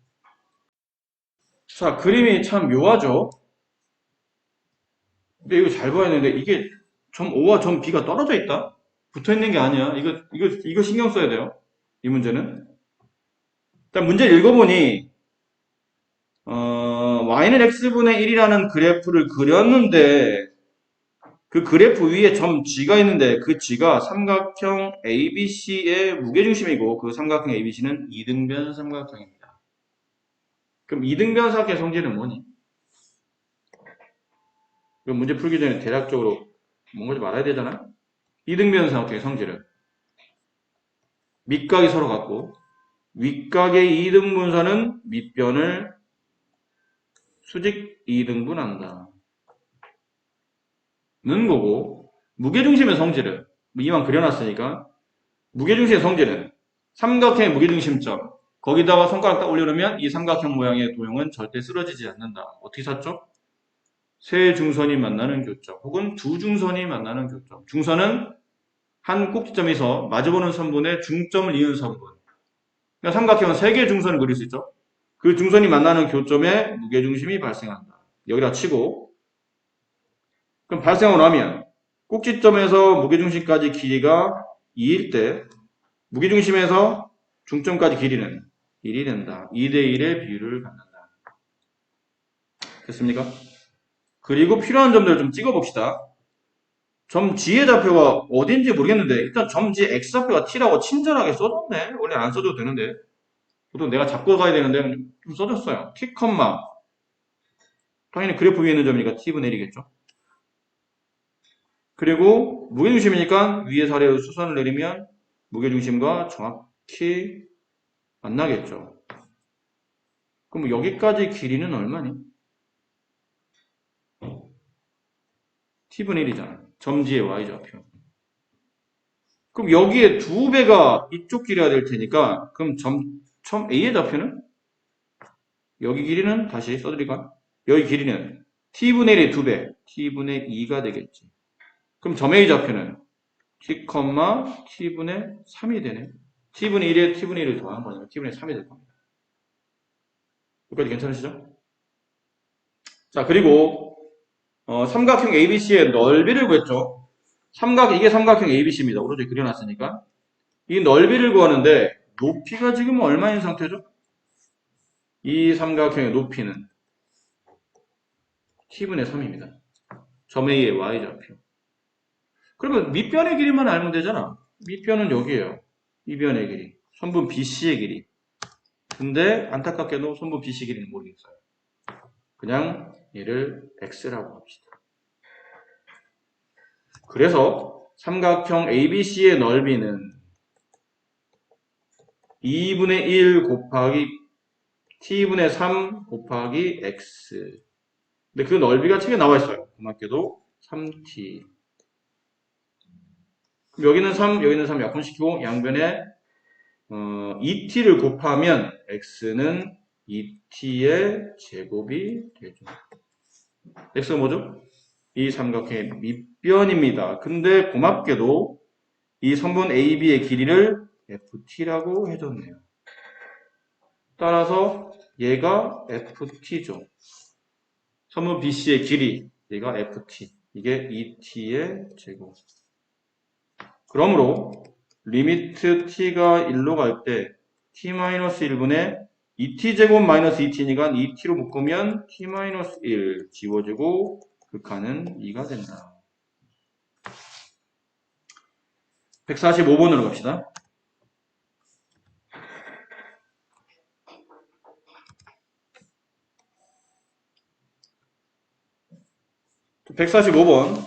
Speaker 1: 자, 그림이 참 묘하죠? 근데 이거 잘 봐야 되는데 이게 점 O와 점 B가 떨어져 있다? 붙어 있는 게 아니야. 이거 신경 써야 돼요. 이 문제는. 일단 문제를 읽어보니 y는 x분의 1이라는 그래프를 그렸는데 그 그래프 위에 점 G가 있는데 그 G가 삼각형 ABC의 무게중심이고 그 삼각형 ABC는 이등변 삼각형입니다. 그럼 이등변 삼각형의 성질은 뭐니? 그 문제 풀기 전에 대략적으로 뭔가 좀 알아야 되잖아? 이등변 삼각형의 성질은 밑각이 서로 같고 윗각의 이등분선은 밑변을 수직 이등분한다. 는 거고 무게중심의 성질은 이만 그려놨으니까 무게중심의 성질은 삼각형의 무게중심점 거기다가 손가락 딱 올려놓으면 이 삼각형 모양의 도형은 절대 쓰러지지 않는다. 어떻게 샀죠? 세 중선이 만나는 교점 혹은 두 중선이 만나는 교점. 중선은 한 꼭지점에서 마주보는 선분의 중점을 이은 선분. 그러니까 삼각형은 세 개의 중선을 그릴 수 있죠. 그 중선이 만나는 교점에 무게중심이 발생한다. 여기다 치고 그럼 발생하고 나면 꼭지점에서 무게중심까지 길이가 2일 때 무게중심에서 중점까지 길이는 1이 된다. 2대1의 비율을 갖는다. 됐습니까? 그리고 필요한 점들을 좀 찍어봅시다. 점 G의 좌표가 어딘지 모르겠는데 일단 점 G X좌표가 T라고 친절하게 써줬네. 원래 안 써줘도 되는데 보통 내가 잡고 가야 되는데 좀 써줬어요. T, 당연히 그래프 위에 있는 점이니까 T분의 1이겠죠. 그리고 무게중심이니까 위에서 아래로 수선을 내리면 무게중심과 정확히 만나겠죠. 그럼 여기까지 길이는 얼마니? t분의 1이잖아. 점지의 y좌표. 그럼 여기에 2배가 이쪽 길이가 될 테니까 그럼 점 A의 좌표는? 여기 길이는 다시 써드릴까? 여기 길이는 t분의 1의 2배, t분의 2가 되겠지. 그럼 점 A 좌표는 t, t분의 3이 되네. t분의 1에 t분의 1을 더한 거니까 t분의 3이 될 겁니다. 여기까지 괜찮으시죠? 자, 그리고 삼각형 ABC의 넓이를 구했죠. 이게 삼각형 ABC입니다. 오른쪽에 그려놨으니까. 이 넓이를 구하는데 높이가 지금 얼마인 상태죠? 이 삼각형의 높이는 t분의 3입니다. 점 A의 y좌표. 그러면 밑변의 길이만 알면 되잖아. 밑변은 여기에요. 이 변의 길이. 선분 BC의 길이. 근데 안타깝게도 선분 BC 길이는 모르겠어요. 그냥 얘를 x라고 합시다. 그래서 삼각형 ABC의 넓이는 2분의 1 곱하기 t분의 3 곱하기 x. 근데 그 넓이가 책에 나와 있어요. 고맙게도 3t. 그럼 여기는 3, 여기는 3 약분시키고 양변에 2t를 곱하면 x는 2t의 제곱이 되죠. x가 뭐죠? 이 삼각형의 밑변입니다. 근데 고맙게도 이 선분 AB의 길이를 ft라고 해줬네요. 따라서 얘가 ft죠. 선분 BC의 길이, 얘가 ft. 이게 2t의 제곱. 그러므로 리미트 t가 1로 갈 때 t-1분의 2t제곱 마이너스 2t니까 2t로 묶으면 t-1 지워지고 극한은 2가 된다. 145번으로 갑시다. 145번.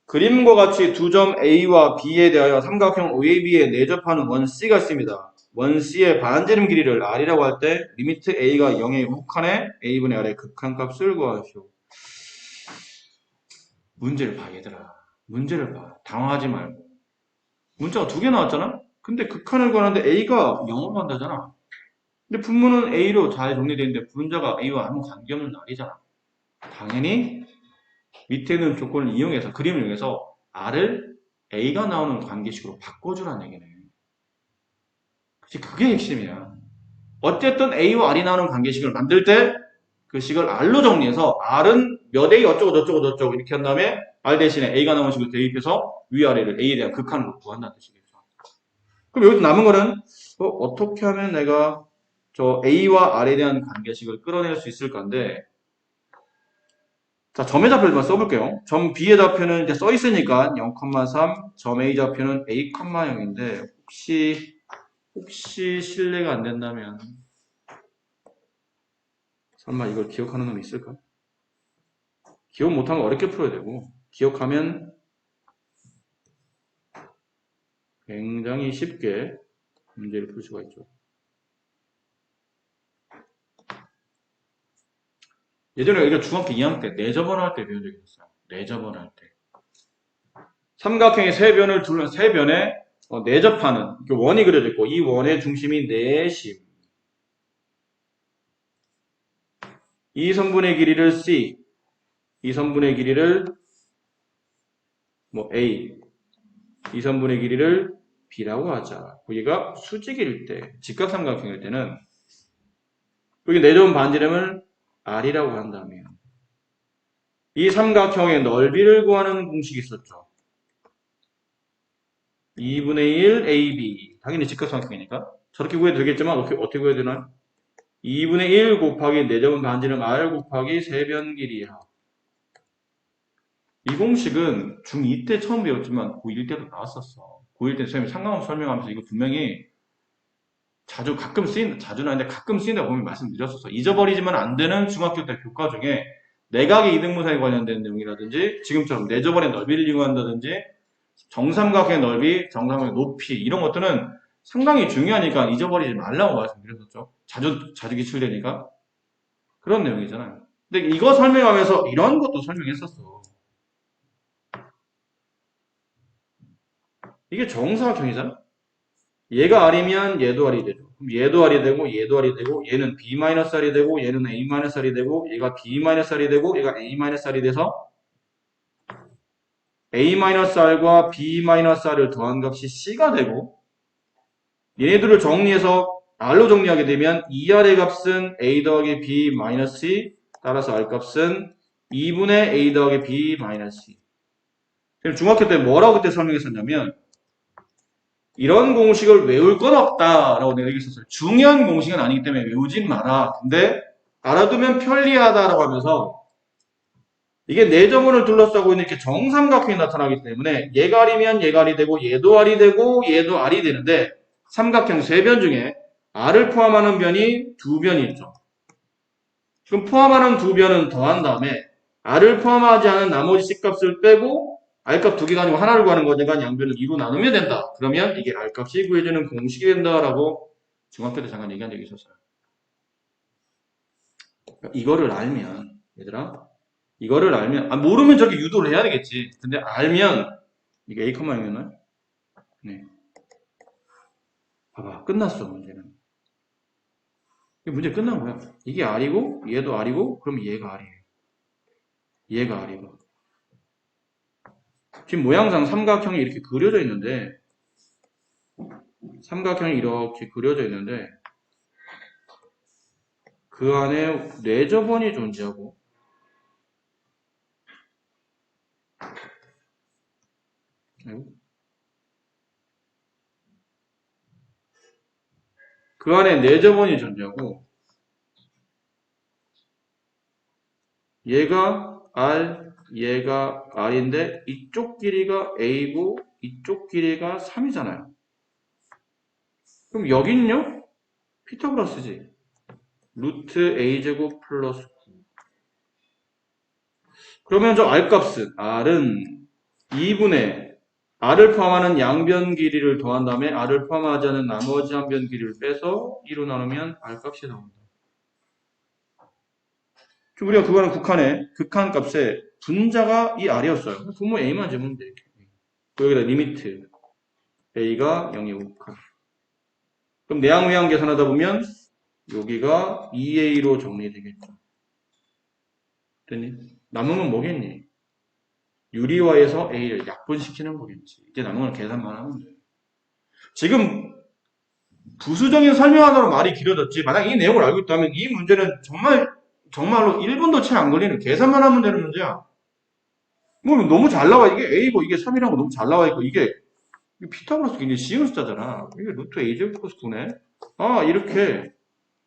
Speaker 1: 그림과 같이 두 점 A와 B에 대하여 삼각형 OAB에 내접하는 원 C가 있습니다. 원 C의 반지름 길이를 R이라고 할 때 리미트 A가 0의 혹한에 A분의 R의 극한값을 구하시오. 문제를 봐, 얘들아. 문제를 봐. 당황하지 말고. 문자가 두 개 나왔잖아? 근데 극한을 구하는데 A가 0으로 한다잖아. 근데 분모는 A로 잘 정리되어 있는데 분자가 A와 아무 관계없는 R이잖아. 당연히 밑에 있는 조건을 이용해서, 그림을 이용해서 R을 A가 나오는 관계식으로 바꿔주라는 얘기네. 그치, 그게 핵심이야. 어쨌든 A와 R이 나오는 관계식을 만들 때 그 식을 R로 정리해서 R은 몇 A 어쩌고 저쩌고 저쩌고 이렇게 한 다음에 R 대신에 A가 나오는 식을 대입해서 위아래를 A에 대한 극한으로 구한다는 뜻이겠죠. 그럼 여기서 남은 거는 어떻게 하면 내가 저 A와 R에 대한 관계식을 끌어낼 수 있을 건데, 자, 점의 좌표만 써볼게요. 점 B의 좌표는 이제 써 있으니까 0,3, 점 A 좌표는 A, 0인데 혹시 실례가 안 된다면 설마 이걸 기억하는 놈이 있을까? 기억 못하면 어렵게 풀어야 되고, 기억하면 굉장히 쉽게 문제를 풀 수가 있죠. 예전에 우리가 중학교 2학년 때 내접원 할 때 배운 적이 있었어요. 내접원 할 때. 삼각형의 세 변을 둘러 세 변에 내접하는 원이 그려져 있고 이 원의 중심이 내심. 이 선분의 길이를 C, 이 선분의 길이를 A, 이 선분의 길이를 B라고 하자. 여기가 수직일 때, 직각삼각형일 때는 여기 내려온 반지름을 R이라고 한다면 이 삼각형의 넓이를 구하는 공식이 있었죠. 2분의 1 AB. 당연히 직각삼각형이니까 저렇게 구해도 되겠지만 어떻게 구해야 되나요? 2분의 1 곱하기 내접은 반지름 R 곱하기 세변 길이야. 이 공식은 중2 때 처음 배웠지만 고1 때도 나왔었어. 고1 때 선생님이 상관없이 설명하면서 이거 분명히 자주는 아닌데 가끔 쓰인다고 보면 말씀드렸었어. 잊어버리지만 안 되는 중학교 때 교과 중에 내각의 이등분사에 관련된 내용이라든지 지금처럼 내접원의 넓이를 이용한다든지 정삼각의 넓이, 정삼각의 높이 이런 것들은 상당히 중요하니까 잊어버리지 말라고 말씀드렸었죠. 자주 기출되니까. 그런 내용이잖아요. 근데 이거 설명하면서 이런 것도 설명했었어. 이게 정사각형이잖아. 얘가 R이면 얘도 R이 되죠. 그럼 얘도 R이 되고 얘도 R이 되고 얘는 B-R이 되고 얘는 A-R이 되고 얘가 B-R이 되고 얘가 A-R이 돼서 A-R과 B-R을 더한 값이 C가 되고 얘네들을 정리해서 R로 정리하게 되면 2R의 값은 A 더하기 B 마이너스 C 따라서 R 값은 2분의 A 더하기 B 마이너스 C. 그럼 중학교 때 뭐라고 그때 설명했었냐면 이런 공식을 외울 건 없다라고 내가 얘기했었어요. 중요한 공식은 아니기 때문에 외우진 마라. 근데 알아두면 편리하다라고 하면서 이게 내점원을 둘러싸고 있는 이렇게 정삼각형이 나타나기 때문에 얘가 R이면 얘가 R이 되고 얘도 R이 되고 얘도 R이 되는데 삼각형 세 변 중에 R을 포함하는 변이 두 변이 있죠. 그럼 포함하는 두 변은 더한 다음에 R을 포함하지 않은 나머지 C값을 빼고 R값 두 개가 아니고 하나를 구하는 거니까 양변을 2로 나누면 된다. 그러면 이게 R값이 구해지는 공식이 된다라고 중학교 때 잠깐 얘기한 적이 있었어요. 그러니까 이거를 알면 얘들아 이거를 알면 모르면 저렇게 유도를 해야 되겠지. 근데 알면 이게 A, 0이었나요? 네. 봐봐 끝났어 문제는. 문제 끝난 거야. 이게 R이고 얘도 R이고 그럼 얘가 R이에요. 얘가 R이고 지금 모양상 삼각형이 이렇게 그려져 있는데 삼각형이 이렇게 그려져 있는데 그 안에 내접원이 존재하고 그 안에 내접원이 존재하고 얘가 R, 얘가 R인데 이쪽 길이가 A고 이쪽 길이가 3이잖아요. 그럼 여긴요? 피타고라스지. 루트 A제곱 플러스 9. 그러면 저 R값은 R은 2분의 R을 포함하는 양변 길이를 더한 다음에 R을 포함하지 않은 나머지 한 변 길이를 빼서 2로 나누면 R값이 나온다. 우리가 그거는 극한 값의 분자가 이 R이었어요. 분모 A만 재면 돼. 여기다 리미트 A가 0에 5칸. 그럼 내항외항 계산하다 보면 여기가 2A로 정리되겠죠. 됐니? 남은 건 뭐겠니? 유리화에서 A를 약분시키는 거겠지. 이제 남은 건 계산만 하면 돼. 지금 부수적인 설명하느라 말이 길어졌지. 만약 이 내용을 알고 있다면 이 문제는 정말로 1분도 채 안 걸리는 계산만 하면 되는 문제야. 뭐 너무 잘 나와. 이게 A고 이게 3이라고 너무 잘 나와 있고 이게 피타고라스 굉장히 쉬운 숫자잖아. 이게 루트 A 제곱 플러스 9네. 아 이렇게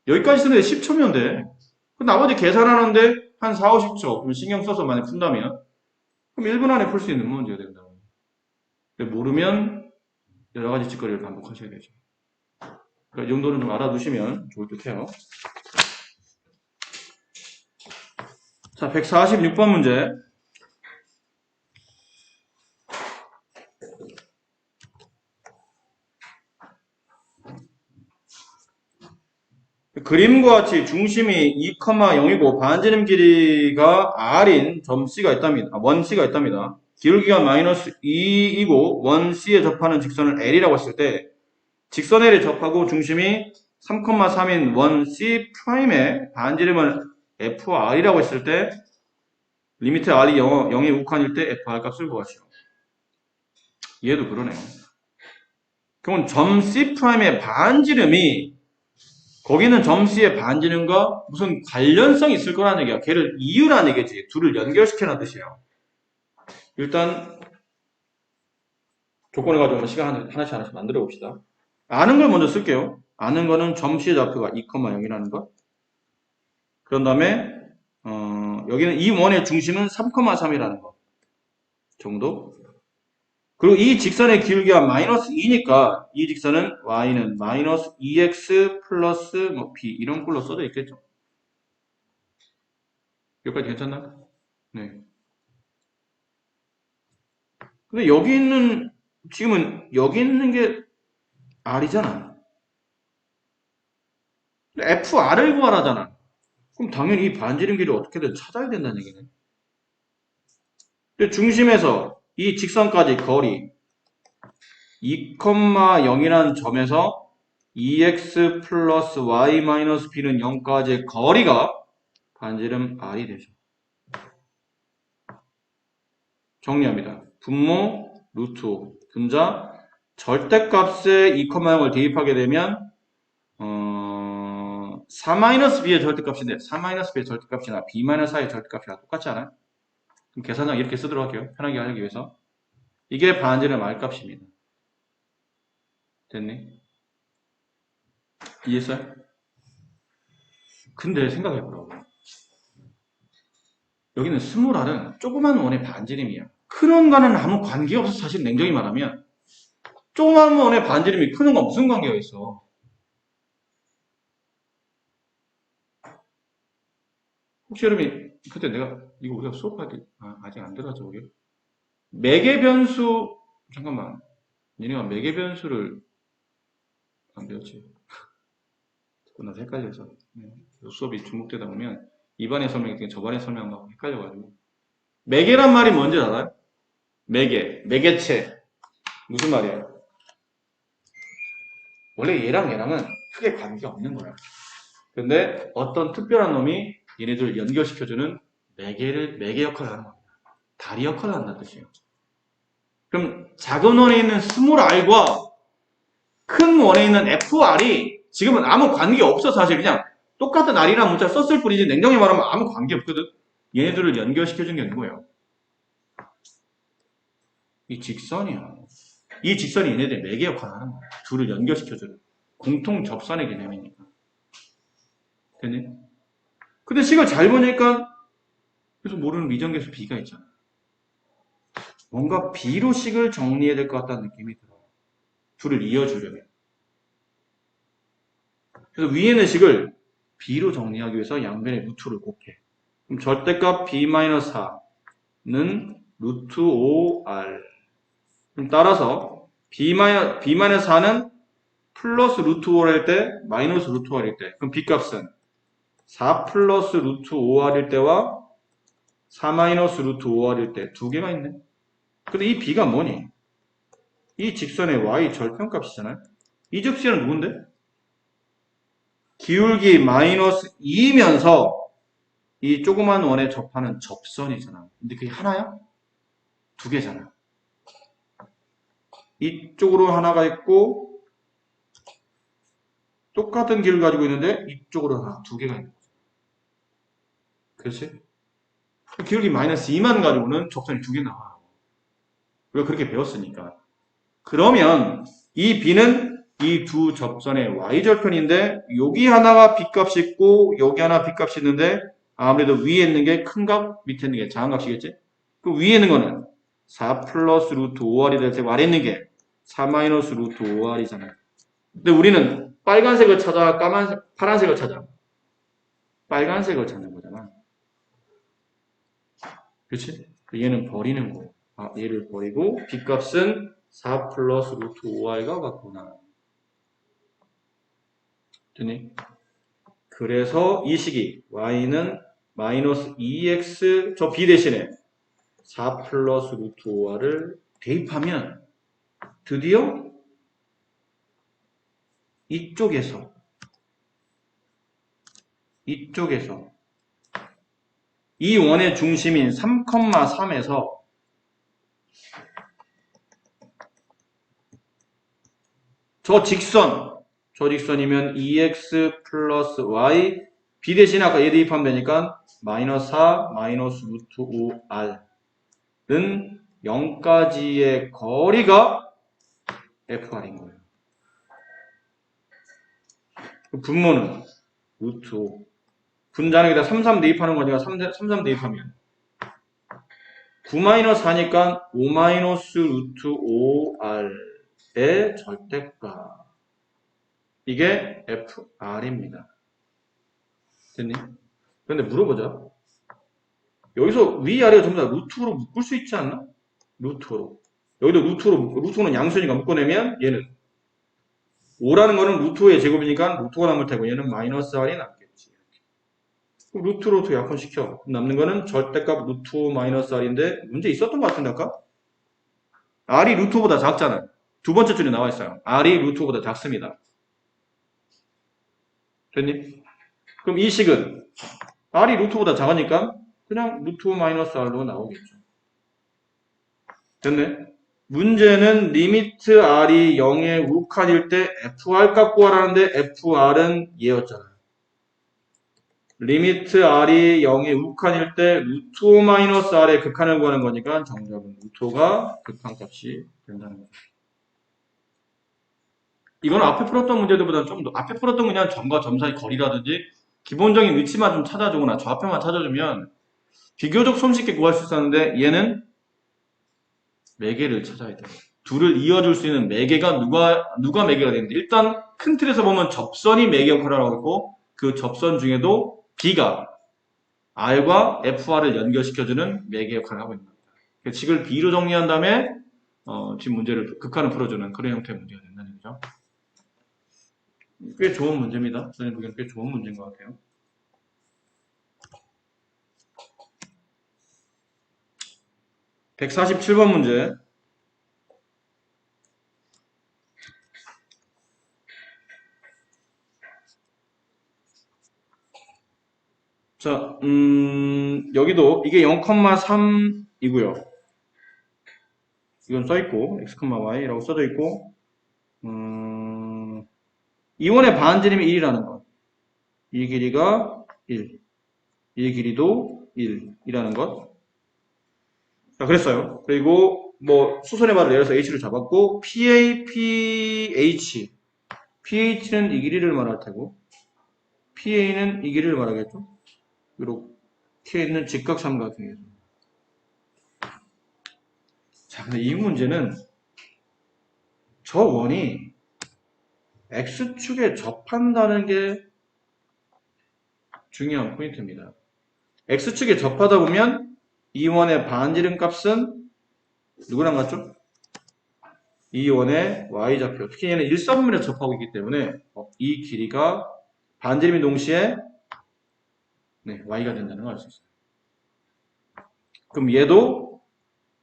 Speaker 1: 여기까지 쓰는데 10초면 돼. 나머지 계산하는데 한 4, 50초 그럼 신경 써서 많이 푼다면 그럼 1분 안에 풀 수 있는 문제가 된다. 근데 모르면 여러 가지 짓거리를 반복하셔야 되죠. 그러니까 이 정도는 좀 알아두시면 좋을 듯 해요. 자, 146번 문제. 그림과 같이 중심이 2,0이고 반지름 길이가 R인 점 C가 있답니다. 원 C가 있답니다. 기울기가 마이너스 2이고 원 C에 접하는 직선을 L이라고 했을 때 직선 L에 접하고 중심이 3,3인 원 C 프라임의 반지름은 FR이라고 했을 때 리미트 R이 0에 우칸일 때 FR 값을 구하시오. 얘도 그러네요. 그럼 점 C 프라임의 반지름이 거기는 점 C의 반지름과 무슨 관련성이 있을 거라는 얘기야. 걔를 이유라는 얘기지. 둘을 연결시켜라는 뜻이에요. 일단 조건을 가지고 시간 하나씩 만들어 봅시다. 아는 걸 먼저 쓸게요. 아는 거는 점 C의 좌표가 2,0이라는 거. 그런 다음에 여기는 이 원의 중심은 3,3이라는 거 정도. 그리고 이 직선의 기울기가 마이너스 2니까 이 직선은 y는 마이너스 2x 플러스 뭐 b 이런 꼴로 써져 있겠죠. 여기까지 괜찮나? 네. 근데 지금은 여기 있는 게 r이잖아. FR을 구하라잖아. 그럼 당연히 이 반지름 길이를 어떻게든 찾아야 된다는 얘기네. 근데 중심에서 이 직선까지 거리 2,0이라는 점에서 2x 플러스 y 마이너스 b는 0까지의 거리가 반지름 r이 되죠. 정리합니다. 분모 루트 5 분자 절대값에 2,0을 대입하게 되면 4-b의 절대값인데 4-b의 절대값이나 b-4의 절대값이랑 똑같지 않아요? 그럼 계산장 이렇게 쓰도록 할게요. 편하게 하기 위해서. 이게 반지름 r값입니다. 됐니? 이해했어요? 근데 생각해보라고. 여기는 스몰 r은 조그만 원의 반지름이야. 큰 원과는 아무 관계없어. 사실 냉정히 말하면 조그만 원의 반지름이 큰 원과 무슨 관계가 있어? 혹시 여러분이 그때 내가 이거 우리가 수업할 때 아직 안 들어가죠 우리? 매개 변수 잠깐만 니네가 매개 변수를 안 배웠지? 나 헷갈려서 수업이 중복되다 보면 이반의 설명이 저반의 설명하고 헷갈려가지고 매개란 말이 뭔지 알아요? 매개체 무슨 말이에요? 원래 얘랑은 크게 관계가 없는 거야. 근데 어떤 특별한 놈이 얘네들을 연결시켜주는 매개 역할을 하는 겁니다. 다리 역할을 한다는 뜻이에요. 그럼 작은 원에 있는 스몰 r과 큰 원에 있는 FR이 지금은 아무 관계 없어. 사실 그냥 똑같은 r이라는 문자 썼을 뿐이지 냉정히 말하면 아무 관계 없거든. 얘네들을 연결시켜준 게 아닌 거예요. 이 직선이야. 이 직선이 얘네들 매개 역할을 하는 거야. 둘을 연결시켜주는 공통 접선의 개념이니까. 됐니? 근데 식을 잘 보니까 계속 모르는 미정계수 B가 있잖아. 뭔가 B로 식을 정리해야 될 것 같다는 느낌이 들어요. 둘을 이어주려면. 그래서 위에 있는 식을 B로 정리하기 위해서 양변의 루트를 곱해. 그럼 절대값 B-4 루트 5r. 그럼 따라서 b-4는 플러스 루트 5r일 때 마이너스 루트 5r일 때 그럼 b값은 4 플러스 루트 5r일 때와 4 마이너스 루트 5r일 때 두 개가 있네. 근데 이 b가 뭐니? 이 직선의 y 절편값이잖아요. 이 접시는 누군데? 기울기 마이너스 2이면서 이 조그만 원에 접하는 접선이잖아. 근데 그게 하나야? 두 개잖아. 이쪽으로 하나가 있고 똑같은 길을 가지고 있는데 이쪽으로 하나, 두 개가 있는 거죠. 그렇지? 기울기 마이너스 2만 가지고는 접선이 두 개 나와. 우리가 그렇게 배웠으니까. 그러면 이 b는 이 두 접선의 y절편인데 여기 하나가 b값이 있고 여기 하나 b값이 있는데 아무래도 위에 있는 게 큰 값, 밑에 있는 게 작은 값이겠지? 그 위에 있는 거는 4 플러스 루트 5r이 될 테고 아래 있는 게 4 마이너스 루트 5r이잖아요. 근데 우리는 빨간색을 찾아, 파란색을 찾아. 빨간색을 찾는 거잖아. 그렇지? 얘는 버리는 거. 얘를 버리고 b값은 4 플러스 루트 5r가 같구나. 됐니? 그래서 이 식이 y는 마이너스 2x 저 b 대신에 4 플러스 루트 5r을 대입하면 드디어 이쪽에서 이 원의 중심인 3,3에서 저 직선이면 2x 플러스 y b 대신에 아까 얘 대입하면 되니까 마이너스 4 마이너스 루트 5r은 0까지의 거리가 fr인 거예요. 분모는 루트 5 분자는에다 33 대입하는 거니까 33 대입하면 9-4니까 5 마이너스 루트 5r의 절대값 이게 fr입니다. 됐니? 그런데 물어보자. 여기서 위아래가 전부 다 루트로 묶을 수 있지 않나? 루트로. 여기도 루트는 양수니까 묶어내면 얘는 5라는 거는 루트의 제곱이니까 루트가 남을 테고 얘는 마이너스 r이 남겠지. 루트로 약분시켜. 남는 거는 절대값 루트 마이너스 r인데 문제 있었던 것 같은데 아까? r이 루트보다 작잖아요. 두 번째 줄에 나와 있어요. r이 루트보다 작습니다. 됐니? 그럼 이 식은 r이 루트보다 작으니까 그냥 루트 마이너스 r로 나오겠죠. 됐네? 문제는 리미트 r이 0에 우칸일 때 fr 값 구하라는데 fr은 얘였잖아요. 리미트 r이 0에 우칸일 때 루트 마이너스 r의 극한을 구하는 거니까 정답은 루트가 극한값이 된다는 거죠. 이건 앞에 풀었던 문제들보다는 좀 더, 앞에 풀었던 그냥 점과 점 사이 거리라든지 기본적인 위치만 좀 찾아주거나 좌표만 찾아주면 비교적 손쉽게 구할 수 있었는데 얘는 매개를 찾아야 돼요. 둘을 이어줄 수 있는 매개가 누가 매개가 되는데 일단 큰 틀에서 보면 접선이 매개 역할을 하고 있고 그 접선 중에도 B가 R과 FR을 연결시켜주는 매개 역할을 하고 있는 겁니다. 식을 B로 정리한 다음에 지금 문제를 극한을 풀어주는 그런 형태의 문제가 된다는 거죠. 꽤 좋은 문제입니다. 저는 보기에는 꽤 좋은 문제인 것 같아요. (147번) 문제. 자, 여기도 이게 0,3이고요. 이건 써있고, x, y라고 써져 있고, 이원의 반지름이 1이라는 것. 이 길이가 1. 이 길이도 1이라는 것. 자, 그랬어요. 그리고 뭐 수선의 말을 내려서 h를 잡았고, ph. ph는 이 길이를 말할 테고, pa는 이 길이를 말하겠죠. 이렇게 있는 직각삼각형이에요. 자, 근데 이 문제는 저 원이 x축에 접한다는 게 중요한 포인트입니다. x축에 접하다 보면 이 원의 반지름 값은 누구랑 같죠? 이 원의 y좌표. 특히 얘는 1사분면에서 접하고 있기 때문에 이 길이가 반지름이 동시에 y가 된다는 걸 알 수 있어요. 그럼 얘도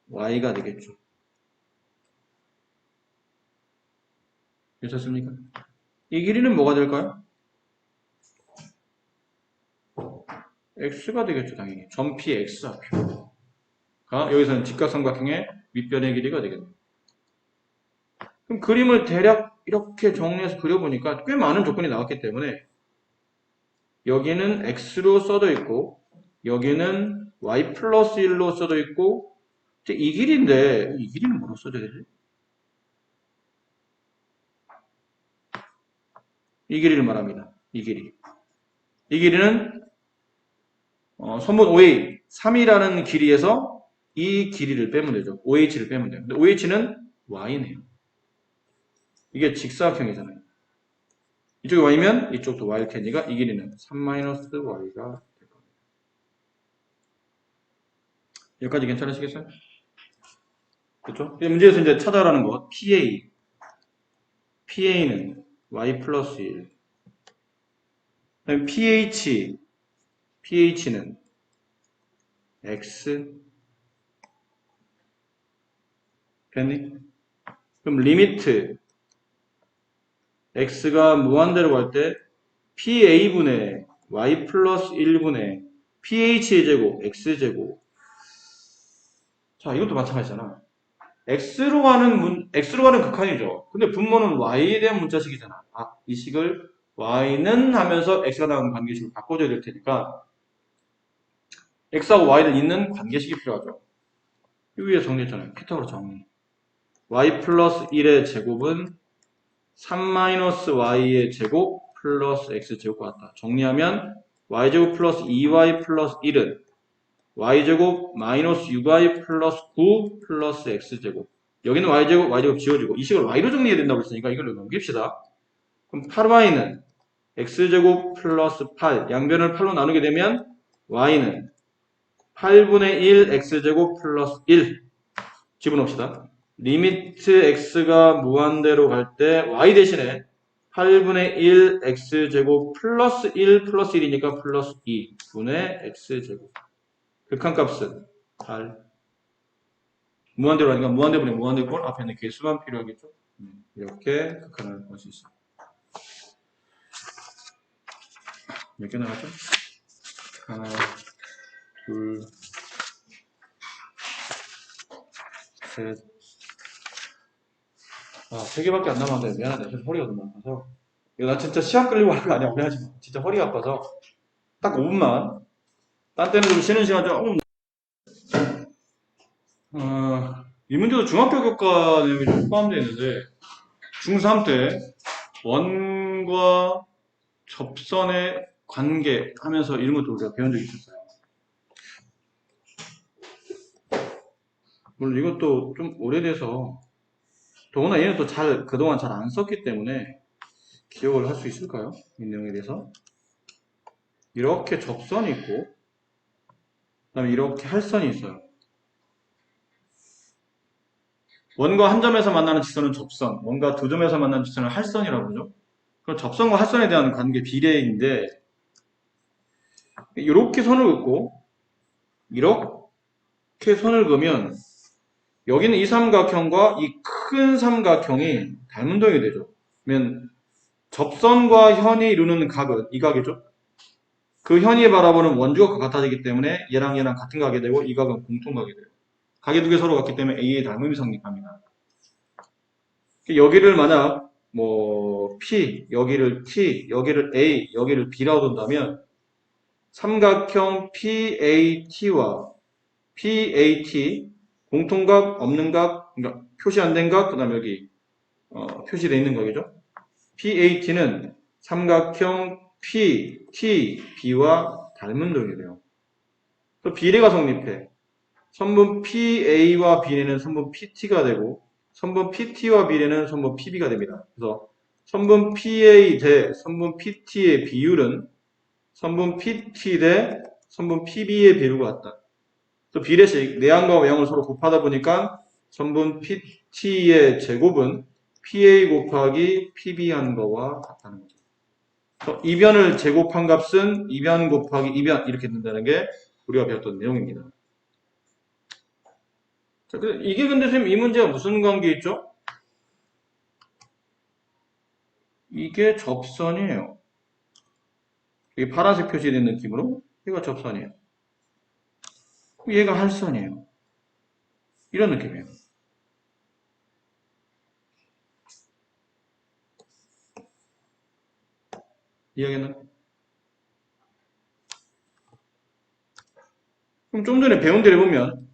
Speaker 1: y가 되겠죠. 괜찮습니까? 이 길이는 뭐가 될까요? x가 되겠죠, 당연히. 전피 x좌표가 여기서는 직각삼각형의 윗변의 길이가 되겠네요. 그럼 그림을 대략 이렇게 정리해서 그려보니까 꽤 많은 조건이 나왔기 때문에 여기는 x로 써져 있고 여기는 y 플러스 1로 써져 있고 이 길이인데 이 길이는 뭐로 써져야 되지? 이 길이를 말합니다. 이 길이. 이 길이는 선분 OA 3이라는 길이에서 이 길이를 빼면 되죠. OH를 빼면 돼요. 근데 OH는 y네요. 이게 직사각형이잖아요. 이쪽이 y면 이쪽도 y일 테니까 이 길이는 3-y가 될 겁니다. 여기까지 괜찮으시겠어요? 그렇죠? 문제에서 이제 찾아라는 것 PA. PA는 y 플러스 1. 그다음에 PH는 x. 됐니? 그럼 리미트 x가 무한대로 갈 때 PA분의 y 플러스 1분의 PH의 제곱, x제곱. 자, 이것도 마찬가지잖아. x로 가는 극한이죠. 근데 분모는 y에 대한 문자식이잖아. 이 식을 y는 하면서 x가 나오는 관계식을 바꿔줘야 될 테니까 x하고 y를 잇는 관계식이 필요하죠. 이 위에 정리했잖아요. 피타고라 정리. y 플러스 1의 제곱은 3-y의 제곱 플러스 x제곱과 같다. 정리하면 y제곱 플러스 2y 플러스 1은 y제곱 마이너스 6y 플러스 9 플러스 x제곱. 여기는 y제곱 지워지고 이 식을 y로 정리해야 된다고 했으니까 이걸로 넘깁시다. 그럼 8y는 x제곱 플러스 8 양변을 8로 나누게 되면 y는 8분의 1 x제곱 플러스 1 집어넣읍시다. 리미트 x가 무한대로 갈 때 y 대신에 8분의 1 x제곱 플러스 1 플러스 1이니까 플러스 2분의 x제곱. 극한값은 8. 무한대로 하니까 무한대분의 무한대꼴 앞에 있는 개수만 필요하겠죠. 이렇게 극한을 볼 수 있습니다. 몇 개 나왔죠? 하나, 둘, 셋. 3개밖에 안 남았는데 미안하네. 허리가 너무 아파서. 이거 나 진짜 시합 끌려고 하는 거 아니야. 오해하지 마. 진짜 허리가 아파서 딱 5분만. 딴 때는 좀 쉬는 시간 조금. 이 문제도 중학교 교과 내용이 좀 포함되어 있는데 중3 때 원과 접선의 관계 하면서 이런 것도 우리가 배운 적이 있었어요. 물론 이것도 좀 오래돼서 더구나 얘는 또 그동안 잘 안 썼기 때문에 기억을 할 수 있을까요? 이 내용에 대해서. 이렇게 접선이 있고 그 다음에 이렇게 할선이 있어요. 원과 한 점에서 만나는 직선은 접선, 원과 두 점에서 만나는 직선은 할선이라고 그러죠. 그럼 접선과 할선에 대한 관계 비례인데 이렇게 선을 긋고 이렇게 선을 그으면 여기는 이 삼각형과 이 큰 삼각형이 닮은동이 되죠. 그러면 접선과 현이 이루는 각은 이 각이죠. 그 현이 바라보는 원주각과 같아지기 때문에 얘랑 같은 각이 되고 이 각은 공통각이 돼요. 각이 두 개 서로 같기 때문에 A의 닮음이 성립합니다. 여기를 만약 P, 여기를 T, 여기를 A, 여기를 B라고 둔다면 삼각형 PAT와 PAT 공통각, 없는 각, 그러니까 표시 안 된 각, 그 다음에 여기 표시되어 있는 각이죠. PAT는 삼각형 PTB와 닮은 동이 돼요. 또 비례가 성립해. 선분 PA와 B례는 선분 PT가 되고 선분 PT와 B례는 선분 PB가 됩니다. 그래서 선분 PA 대 선분 PT의 비율은 선분 PT 대 선분 PB의 비율과 같다. 또 비례식 내항과 외항을 서로 곱하다 보니까 전분 PT의 제곱은 PA 곱하기 PB 한 거와 같다는 거죠. 이변을 제곱한 값은 이변 곱하기 이변 이렇게 된다는 게 우리가 배웠던 내용입니다. 자, 이게 근데 선생님 이 문제가 무슨 관계 있죠? 이게 접선이에요. 이게 파란색 표시된 느낌으로 얘가 접선이에요. 얘가 할선이에요. 이런 느낌이에요. 이해하겠나? 그럼 좀 전에 배운 대로 보면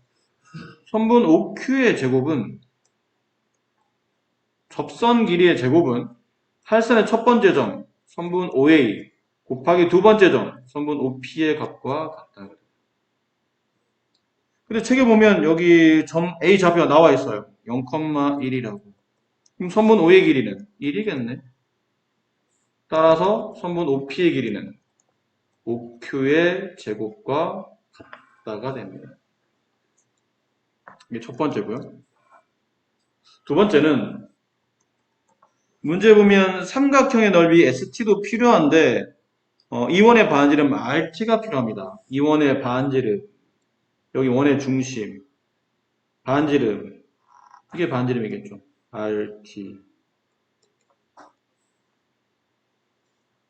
Speaker 1: 선분 OQ의 제곱은 접선 길이의 제곱은 할선의 첫 번째 점 선분 OA 곱하기 두 번째 점 선분 OP의 값과 같다. 근데 책에 보면 여기 점 A 좌표가 나와 있어요. 0,1이라고. 그럼 선분 O의 길이는 1이겠네. 따라서 선분 OP의 길이는 OQ의 제곱과 같다가 됩니다. 이게 첫 번째고요. 두 번째는 문제 보면 삼각형의 넓이 ST도 필요한데 이원의 반지름 RT가 필요합니다. 이원의 반지름 여기 원의 중심 반지름 이게 반지름이겠죠. RT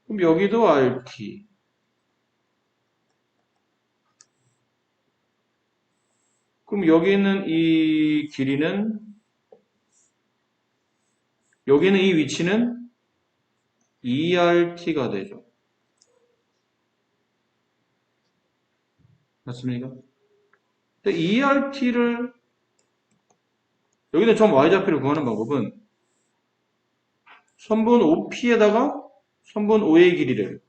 Speaker 1: 그럼 여기도 RT 그럼 여기 있는 이 길이는 여기는 이 위치는 ERT가 되죠. 맞습니까? ERT를 여기는 점 Y좌표를 구하는 방법은 선분 OP에다가 선분 O의 길이를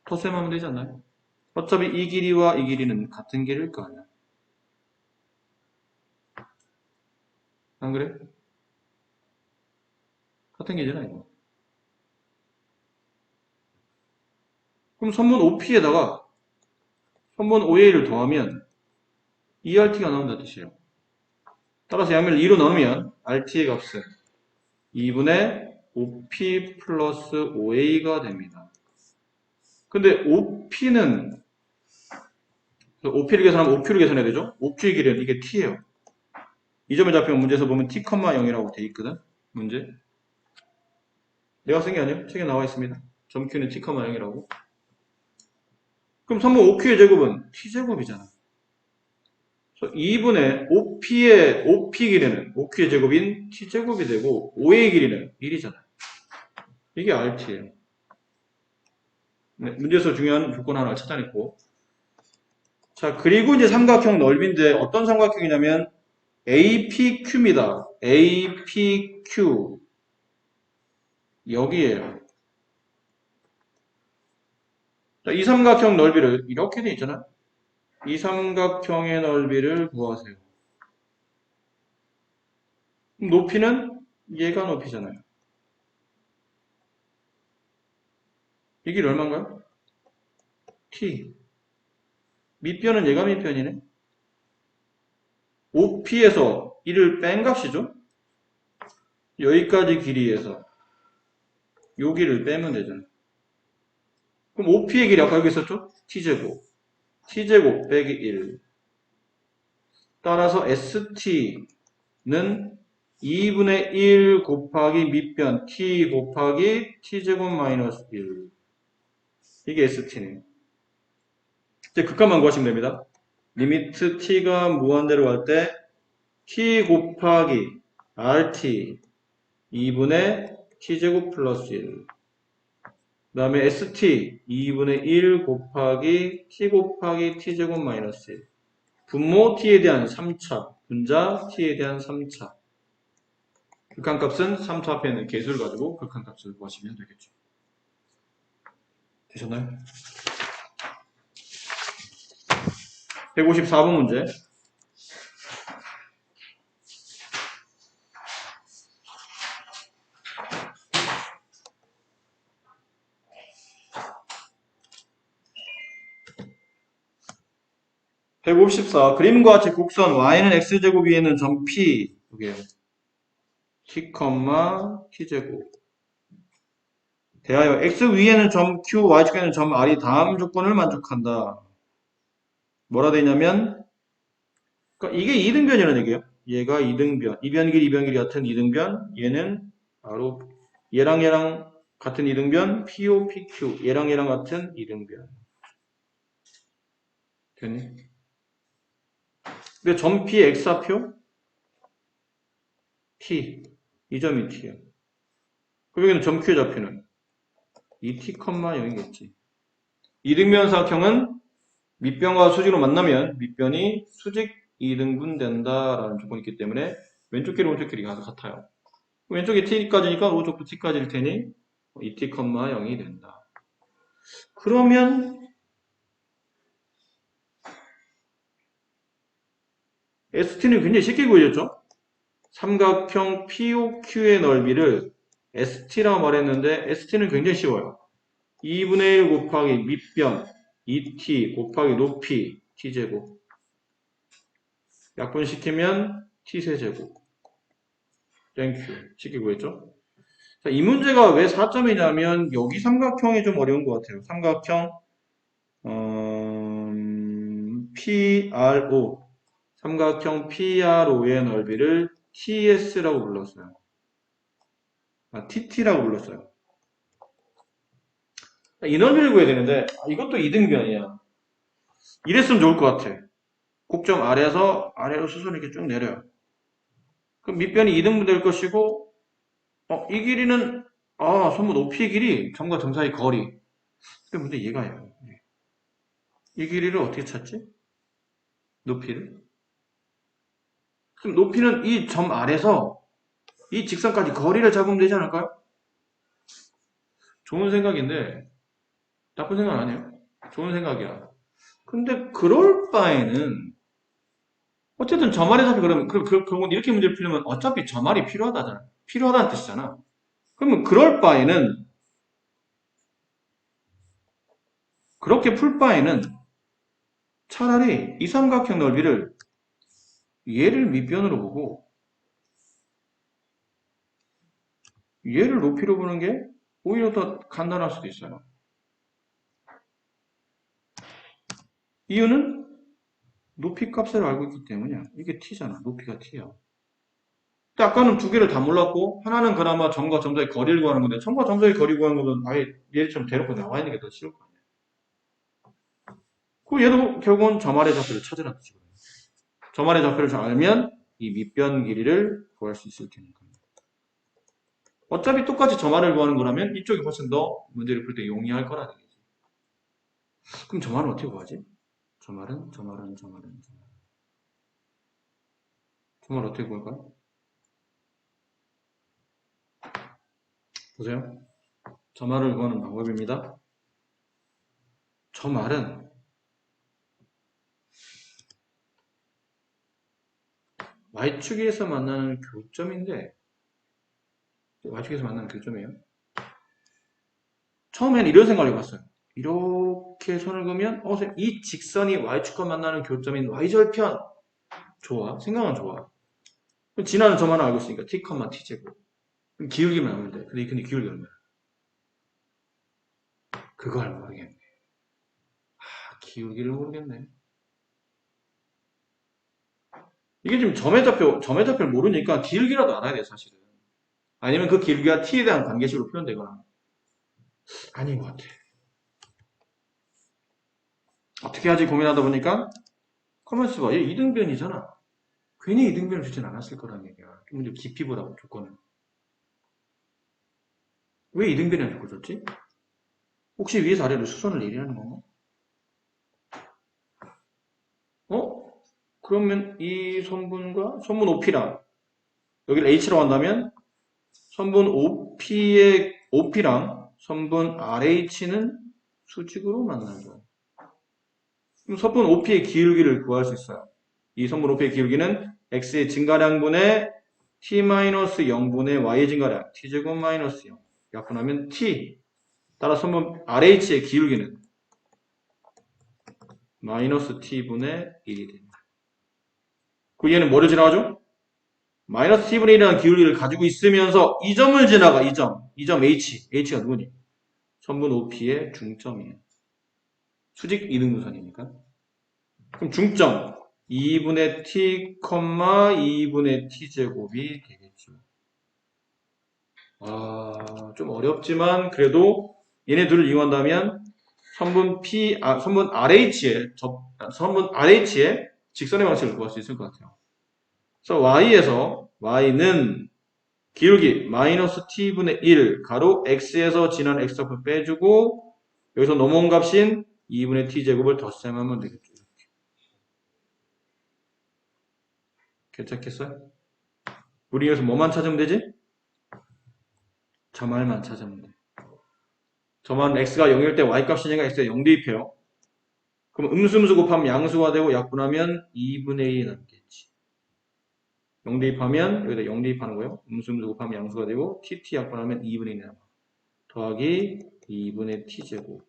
Speaker 1: 터셈하면 되지 않나요? 어차피 이 길이와 이 길이는 같은 길일 거 아니야. 안 그래? 같은 길이잖아 이거. 그럼 선분 OP에다가 선분 OA를 더하면 ERT가 나온다는 뜻이에요. 따라서 양면을 2로 나누면 RT의 값은 2분의 OP 플러스 OA가 됩니다. 근데 OP는 OP를 계산하면 OQ를 계산해야 되죠? OQ의 길이는 이게 T예요. 이 점을 잡히면 문제에서 보면 T, 0이라고 돼 있거든. 문제. 내가 쓴 게 아니에요. 책에 나와 있습니다. 점 Q는 T, 0이라고. 그럼 선분 OQ의 제곱은 T제곱이잖아. 2분의 OP의 OP 길이는 OQ의 제곱인 T제곱이 되고 OA의 길이는 1이잖아. 이게 RT예요. 네, 문제에서 중요한 조건 하나 찾아냈고. 자, 그리고 이제 삼각형 넓이인데 어떤 삼각형이냐면 APQ입니다. APQ. 여기에요. 자, 이 삼각형 넓이를 이렇게 돼 있잖아. 이 삼각형의 넓이를 구하세요. 높이는 얘가 높이잖아요. 이 길이 얼마인가요? T. 밑변은 얘가 밑변이네. OP에서 1을 뺀 값이죠. 여기까지 길이에서 요 길을 빼면 되잖아. 그럼 OP의 길이 아까 여기 있었죠? T제곱. T제곱 빼기 1. 따라서 ST는 2분의 1 곱하기 밑변 T 곱하기 T제곱 마이너스 1. 이게 ST네요. 이제 극한만 구하시면 됩니다. 리미트 T가 무한대로 갈 때 T 곱하기 RT 2분의 T제곱 플러스 1. 그 다음에 ST 2분의 1 곱하기 T 곱하기 T제곱 마이너스 1. 분모 T에 대한 3차, 분자 T에 대한 3차. 극한값은 3차 앞에 있는 개수를 가지고 극한값을 구하시면 되겠죠. 되셨나요? 154번 문제. 154. 그림과 같이 곡선 y는 x제곱 위에는 점 p 여기에요. t, t제곱. 대하여 x 위에는 점 q, y축에는 점 r이 다음 조건을 만족한다. 뭐라 돼 있냐면 그러니까 이게 이등변이라는 얘기예요. 얘가 이등변. 이변길, 이변길이 같은 이등변. 얘는 바로 얘랑 같은 이등변. PO, PQ. 얘랑 같은 이등변. 됐니? 근데 점 P X좌표 T. 이 점이 T예요. 그럼 여기는 점 Q의 좌표는 이 T, 0이겠지. 이등변 사각형은 밑변과 수직으로 만나면 밑변이 수직 이등분 된다라는 조건이 있기 때문에 왼쪽 길이 오른쪽 길이 같아요. 왼쪽이 t까지니까 오른쪽도 t까지일 테니 2t, 0이 된다. 그러면 ST는 굉장히 쉽게 구해졌죠? 삼각형 POQ의 넓이를 ST라고 말했는데 ST는 굉장히 쉬워요. 2분의 1 곱하기 밑변 2t 곱하기 높이 t제곱 약분시키면 t세제곱 땡큐 쉽게 구했죠? 자, 이 문제가 왜 4점이냐면 여기 삼각형이 좀 어려운 것 같아요. 삼각형 PRO 삼각형 PRO의 넓이를 TS라고 불렀어요. TT라고 불렀어요. 이 넓이를 구해야 되는데 이것도 이등변이야. 이랬으면 좋을 것 같아. 곡점 아래에서 아래로 수선을 이렇게 쭉 내려요. 그럼 밑변이 이등분 될 것이고 이 길이는 선분 높이의 길이 점과 점 사이 거리. 근데 문제 얘가요. 이 길이를 어떻게 찾지? 높이를? 그럼 높이는 이 점 아래서 이 직선까지 거리를 잡으면 되지 않을까요? 좋은 생각인데 나쁜 생각 아니에요. 좋은 생각이야. 근데 그럴 바에는 어쨌든 점알의 잡이 그러면 그건 이렇게 문제를 풀려면 어차피 점알이 필요하다잖아. 필요하다는 뜻이잖아. 그러면 그럴 바에는 그렇게 풀 바에는 차라리 이 삼각형 넓이를 얘를 밑변으로 보고 얘를 높이로 보는 게 오히려 더 간단할 수도 있어요. 이유는 높이 값을 알고 있기 때문이야. 이게 t잖아. 높이가 t야. 근데 아까는 두 개를 다 몰랐고 하나는 그나마 점과 점 사이 거리를 구하는 건데 점과 점 사이 거리 구하는 거는 아예 얘처럼 대놓고 나와 있는 게 더 쉬울 거 아니야. 그 얘도 결국은 점 아래 좌표를 찾으라는 뜻이거든요. 점 아래 좌표를 잘 알면 이 밑변 길이를 구할 수 있을 테니까. 어차피 똑같이 점 아래를 구하는 거라면 이쪽이 훨씬 더 문제를 풀 때 용이할 거라는 얘기지. 그럼 점 아래는 어떻게 구하지? 점 아래는 점 아래 어떻게 구할까요? 보세요. 점 아래를 구하는 방법입니다. 점 아래는 Y축에서 만나는 교점인데 Y축에서 만나는 교점이에요. 처음엔 이런 생각을 해봤어요. 이렇게 선을 그으면 이 직선이 Y축과 만나는 교점인 Y절편 좋아. 생각은 좋아. 그럼 지나는 점 하나 알고 있으니까 t, t제곱. 그럼 기울기만 하면 돼. 근데 기울기 얼마야? 그걸 모르겠네. 기울기를 모르겠네. 이게 지금 점의 좌표를 모르니까 기울기라도 알아야 돼, 사실은. 아니면 그 기울기가 t에 대한 관계식으로 표현되거나. 아닌 것 같아. 어떻게 하지 고민하다 보니까 커먼스 봐. 얘 이등변이잖아. 괜히 이등변을 주진 않았을 거라는 얘기야. 근데 깊이 보라고 조건을. 왜 이등변이라는 조건 줬지? 혹시 위에서 아래로 수선을 내리라는 건가? 그러면 이 선분과 선분 OP랑 여기를 H라고 한다면 선분 OP랑 선분 RH는 수직으로 만나죠. 그럼 선분 OP의 기울기를 구할 수 있어요. 이 선분 OP의 기울기는 X의 증가량분의 T-0분의 Y의 증가량 T제곱 마이너스 0 약분하면 T 따라 선분 RH의 기울기는 마이너스 t분의 1이 됩니다. 그 얘는 뭐를 지나가죠? 마이너스 t분의 1이라는 기울기를 가지고 있으면서 이 점을 지나가. 이 점 h. h가 누구니? 선분 OP의 중점이에요. 수직 이등분선이니까. 그럼 중점 2분의 t, 2분의 t제곱이 되겠죠. 좀 어렵지만 그래도 얘네 둘을 이용한다면 선분 RH의 직선의 방식을 구할 수 있을 것 같아요. 그래서 y는 기울기 마이너스 t분의 1 가로 x에서 지난 x값을 빼주고 여기서 넘어온 값인 2분의 t제곱을 덧셈하면 되겠죠. 괜찮겠어요? 우리 여기서 뭐만 찾으면 되지? 저 말만 찾으면 돼. 저만 x가 0일 때 y값이니까 x에 0 대입해요. 그럼 음수음수 곱하면 양수가 되고 약분하면 2분의 1이 남겠지. 0 대입하면 여기다 0 대입하는 거예요. 음수음수 곱하면 양수가 되고 tt 약분하면 2분의 1이 남아. 더하기 2분의 t제곱.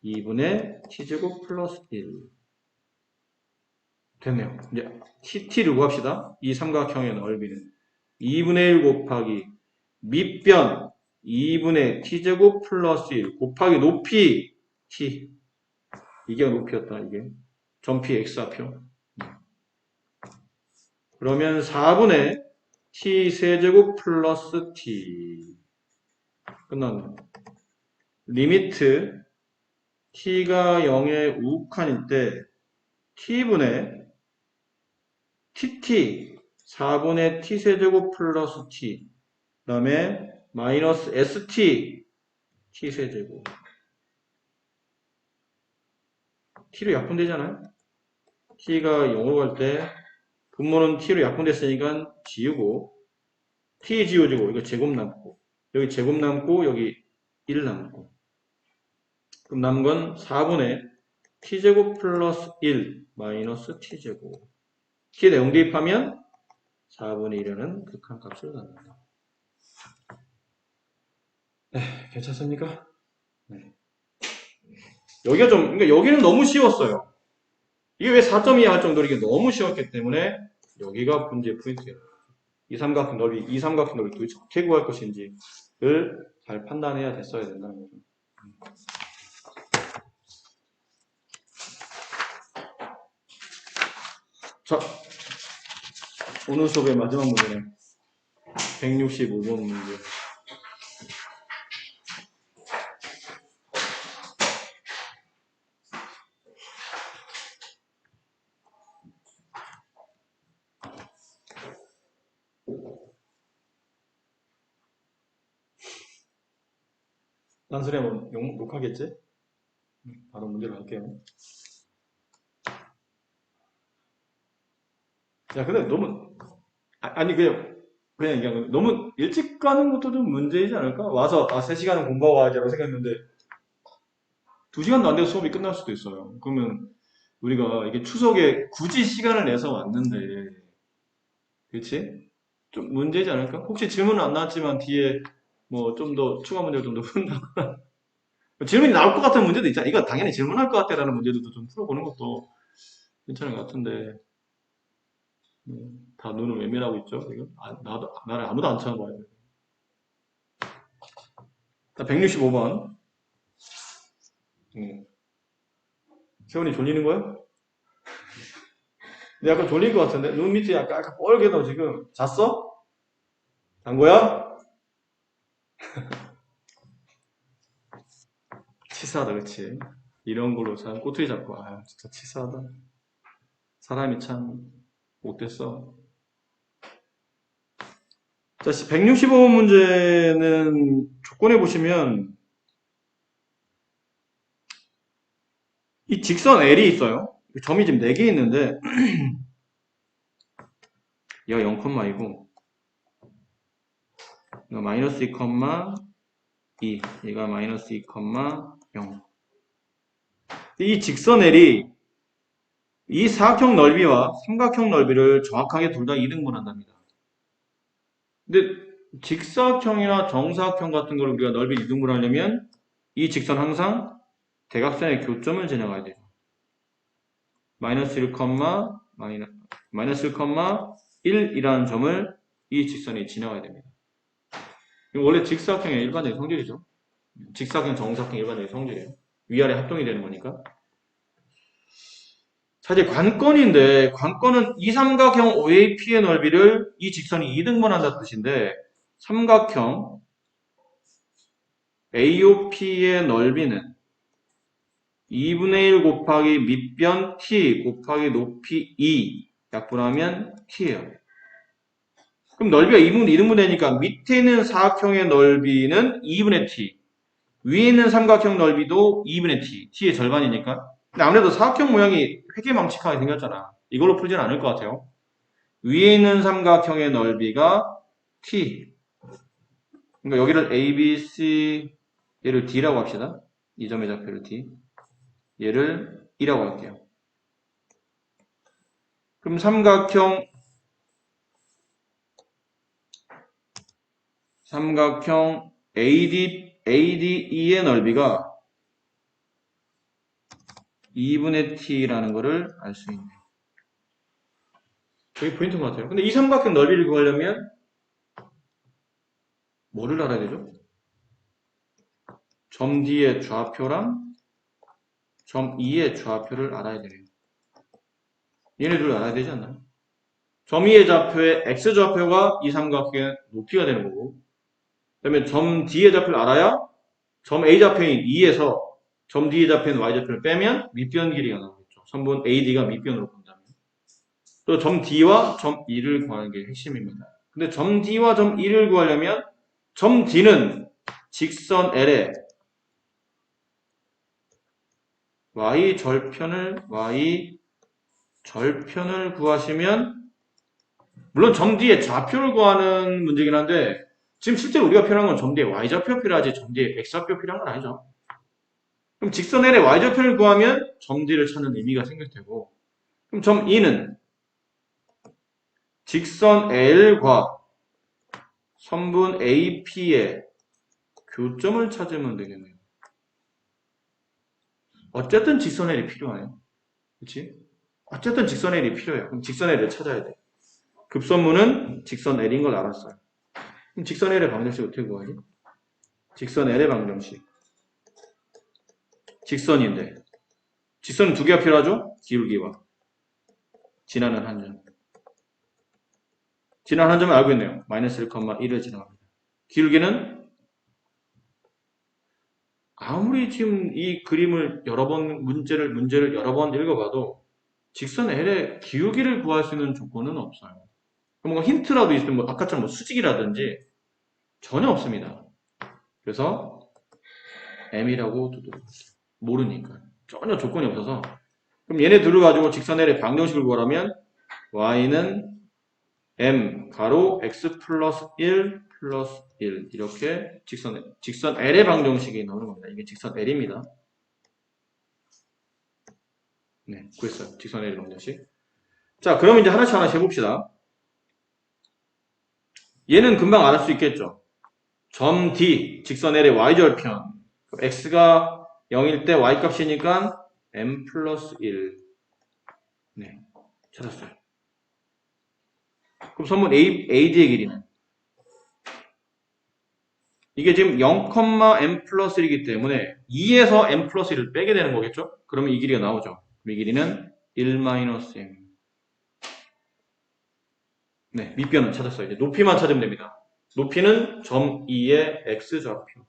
Speaker 1: 2분의 t제곱 플러스 1. 됐네요. 이제 t를 구합시다. 이 삼각형의 넓이는 2분의 1 곱하기 밑변 2분의 t제곱 플러스 1 곱하기 높이 t. 이게 높이였다. 이게 전피 x좌표. 그러면 4분의 t 세제곱 플러스 t. 끝났네. 리미트 t가 0에 우칸일 때 t분의 tt 4분의 t 세제곱 플러스 t 그 다음에 마이너스 st t 세제곱 t로 약분되잖아요. t가 0으로 갈 때 분모는 t로 약분됐으니까 지우고 t 지워지고 이거 제곱 남고 여기 제곱 남고 여기 1 남고 그럼 남은 건 4분의 t제곱 플러스 1 마이너스 t제곱 t에 0 대입하면 4분의 1이라는 극한값을 갖는다. 네, 괜찮습니까? 네. 그러니까 여기는 너무 쉬웠어요. 이게 왜 4.2 할 정도로 이게 너무 쉬웠기 때문에 여기가 문제의 포인트예요. 이 삼각형 넓이 도대체 어떻게 구할 것인지를 잘 판단해야 됐어야 된다는 거죠. 자, 오늘 수업의 마지막 문제네. 165번 문제. 단순히 한번 녹화겠지? 바로 문제로 갈게요. 야, 근데 너무, 그냥 얘기한 거 너무 일찍 가는 것도 좀 문제이지 않을까? 와서, 3시간은 공부하고 가야지라고 생각했는데, 2시간도 안 돼서 수업이 끝날 수도 있어요. 그러면 우리가 이게 추석에 굳이 시간을 내서 왔는데, 그렇지? 좀 문제이지 않을까? 혹시 질문은 안 나왔지만 뒤에 뭐 좀 더 추가 문제를 좀 더 푼다거나 질문이 나올 것 같은 문제도 있잖아. 이거 당연히 질문할 것 같아라는 문제들도 좀 풀어보는 것도 괜찮은 것 같은데 다 눈을 외면하고 있죠. 지금 나를 아무도 안 쳐다봐요. 165번. 세훈이 졸리는 거야? 근데 약간 졸린 것 같은데 눈 밑이 약간 뻘개도 지금 잤어? 잔 거야? 치사하다, 그치? 이런 걸로 참 꼬투리 잡고 진짜 치사하다. 사람이 참 못됐어. 자, 165번 문제는 조건에 보시면 이 직선 L이 있어요. 점이 지금 4개 있는데 얘가 0,2고 얘가 마이너스 2,2 얘가 마이너스 2,0 이 직선 L이 이 사각형 넓이와 삼각형 넓이를 정확하게 둘 다 2등분 한답니다. 근데 직사각형이나 정사각형 같은 걸 우리가 넓이 2등분 하려면 이 직선 항상 대각선의 교점을 지나가야 돼요. 마이너스 1, 마이너스 1,1이라는 점을 이 직선이 지나가야 됩니다. 이거 원래 직사각형의 일반적인 성질이죠. 직사각형, 정사각형 일반적인 성질이에요. 위아래 합동이 되는 거니까. 사실 관건인데, 관건은 이 삼각형 OAP의 넓이를 이 직선이 2등분 한다는 뜻인데, 삼각형 AOP의 넓이는 2분의 1 곱하기 밑변 t 곱하기 높이 2 약분하면 t예요. 그럼 넓이가 2등분 되니까 밑에 있는 사각형의 넓이는 2분의 t, 위에 있는 삼각형 넓이도 2분의 t, t의 절반이니까. 근데 아무래도 사각형 모양이 회계망측하게 생겼잖아. 이걸로 풀지는 않을 것 같아요. 위에 있는 삼각형의 넓이가 t. 그러니까 여기를 A, B, C, 얘를 D라고 합시다. 이 점의 좌표를 D. 얘를 E라고 할게요. 그럼 삼각형 ADE의 넓이가 2분의 t라는 거를 알 수 있네요. 그게 포인트인 것 같아요. 근데 이 삼각형 넓이를 구하려면 뭐를 알아야 되죠? 점 D의 좌표랑 점 E의 좌표를 알아야 되네요. 얘네 둘을 알아야 되지 않나요? 점 E의 좌표의 X좌표가 이 삼각형의 높이가 되는 거고, 그 다음에 점 D의 좌표를 알아야 점 A 좌표인 E에서 점 D의 좌표인 Y 좌표를 빼면 밑변 길이가 나오겠죠. 선분 AD가 밑변으로 본다면. 또 점 D와 점 E를 구하는 게 핵심입니다. 근데 점 D와 점 E를 구하려면 점 D는 직선 L에 Y절편을 구하시면, 물론 점 D의 좌표를 구하는 문제긴 한데, 지금 실제로 우리가 필요한 건 점 D의 Y좌표 필요하지 점 D의 X좌표 필요한 건 아니죠. 그럼 직선 L의 Y좌표를 구하면 점 D를 찾는 의미가 생길 테고, 그럼 점 E는 직선 L과 선분 AP의 교점을 찾으면 되겠네요. 어쨌든 직선 L이 필요하네요. 그치? 어쨌든 직선 L이 필요해요. 그럼 직선 L을 찾아야 돼. 급선무는 직선 L인 걸 알았어요. 그럼 직선 L의 방정식 어떻게 구하지? 직선 L의 방정식. 직선인데. 직선은 두 개가 필요하죠? 기울기와 지나는 한 점. 지나는 한 점을 알고 있네요. 마이너스 1,1을 지나갑니다. 기울기는 아무리 지금 이 그림을 여러 번, 문제를 여러 번 읽어봐도 직선 L의 기울기를 구할 수 있는 조건은 없어요. 뭔가 힌트라도 있으면 뭐 아까처럼 뭐 수직이라든지 전혀 없습니다. 그래서 M이라고 두도록 모르니까. 전혀 조건이 없어서. 그럼 얘네 둘을 가지고 직선 L의 방정식을 구하려면 Y는 M 가로 X 플러스 1 플러스 1 이렇게 직선 L의 방정식이 나오는 겁니다. 이게 직선 L입니다. 네, 구했어요. 직선 L의 방정식. 자, 그럼 이제 하나씩 해봅시다. 얘는 금방 알을 수 있겠죠. 점 D, 직선 L의 Y절편. X가 0일 때 Y값이니까 M 플러스 1. 네, 찾았어요. 그럼 선분 AD의 길이는? 이게 지금 0,M 플러스 1이기 때문에 2에서 M 플러스 1을 빼게 되는 거겠죠? 그러면 이 길이가 나오죠. 이 길이는 1-M. 네, 밑변은 찾았어요. 이제 높이만 찾으면 됩니다. 높이는 점 2의 X좌표.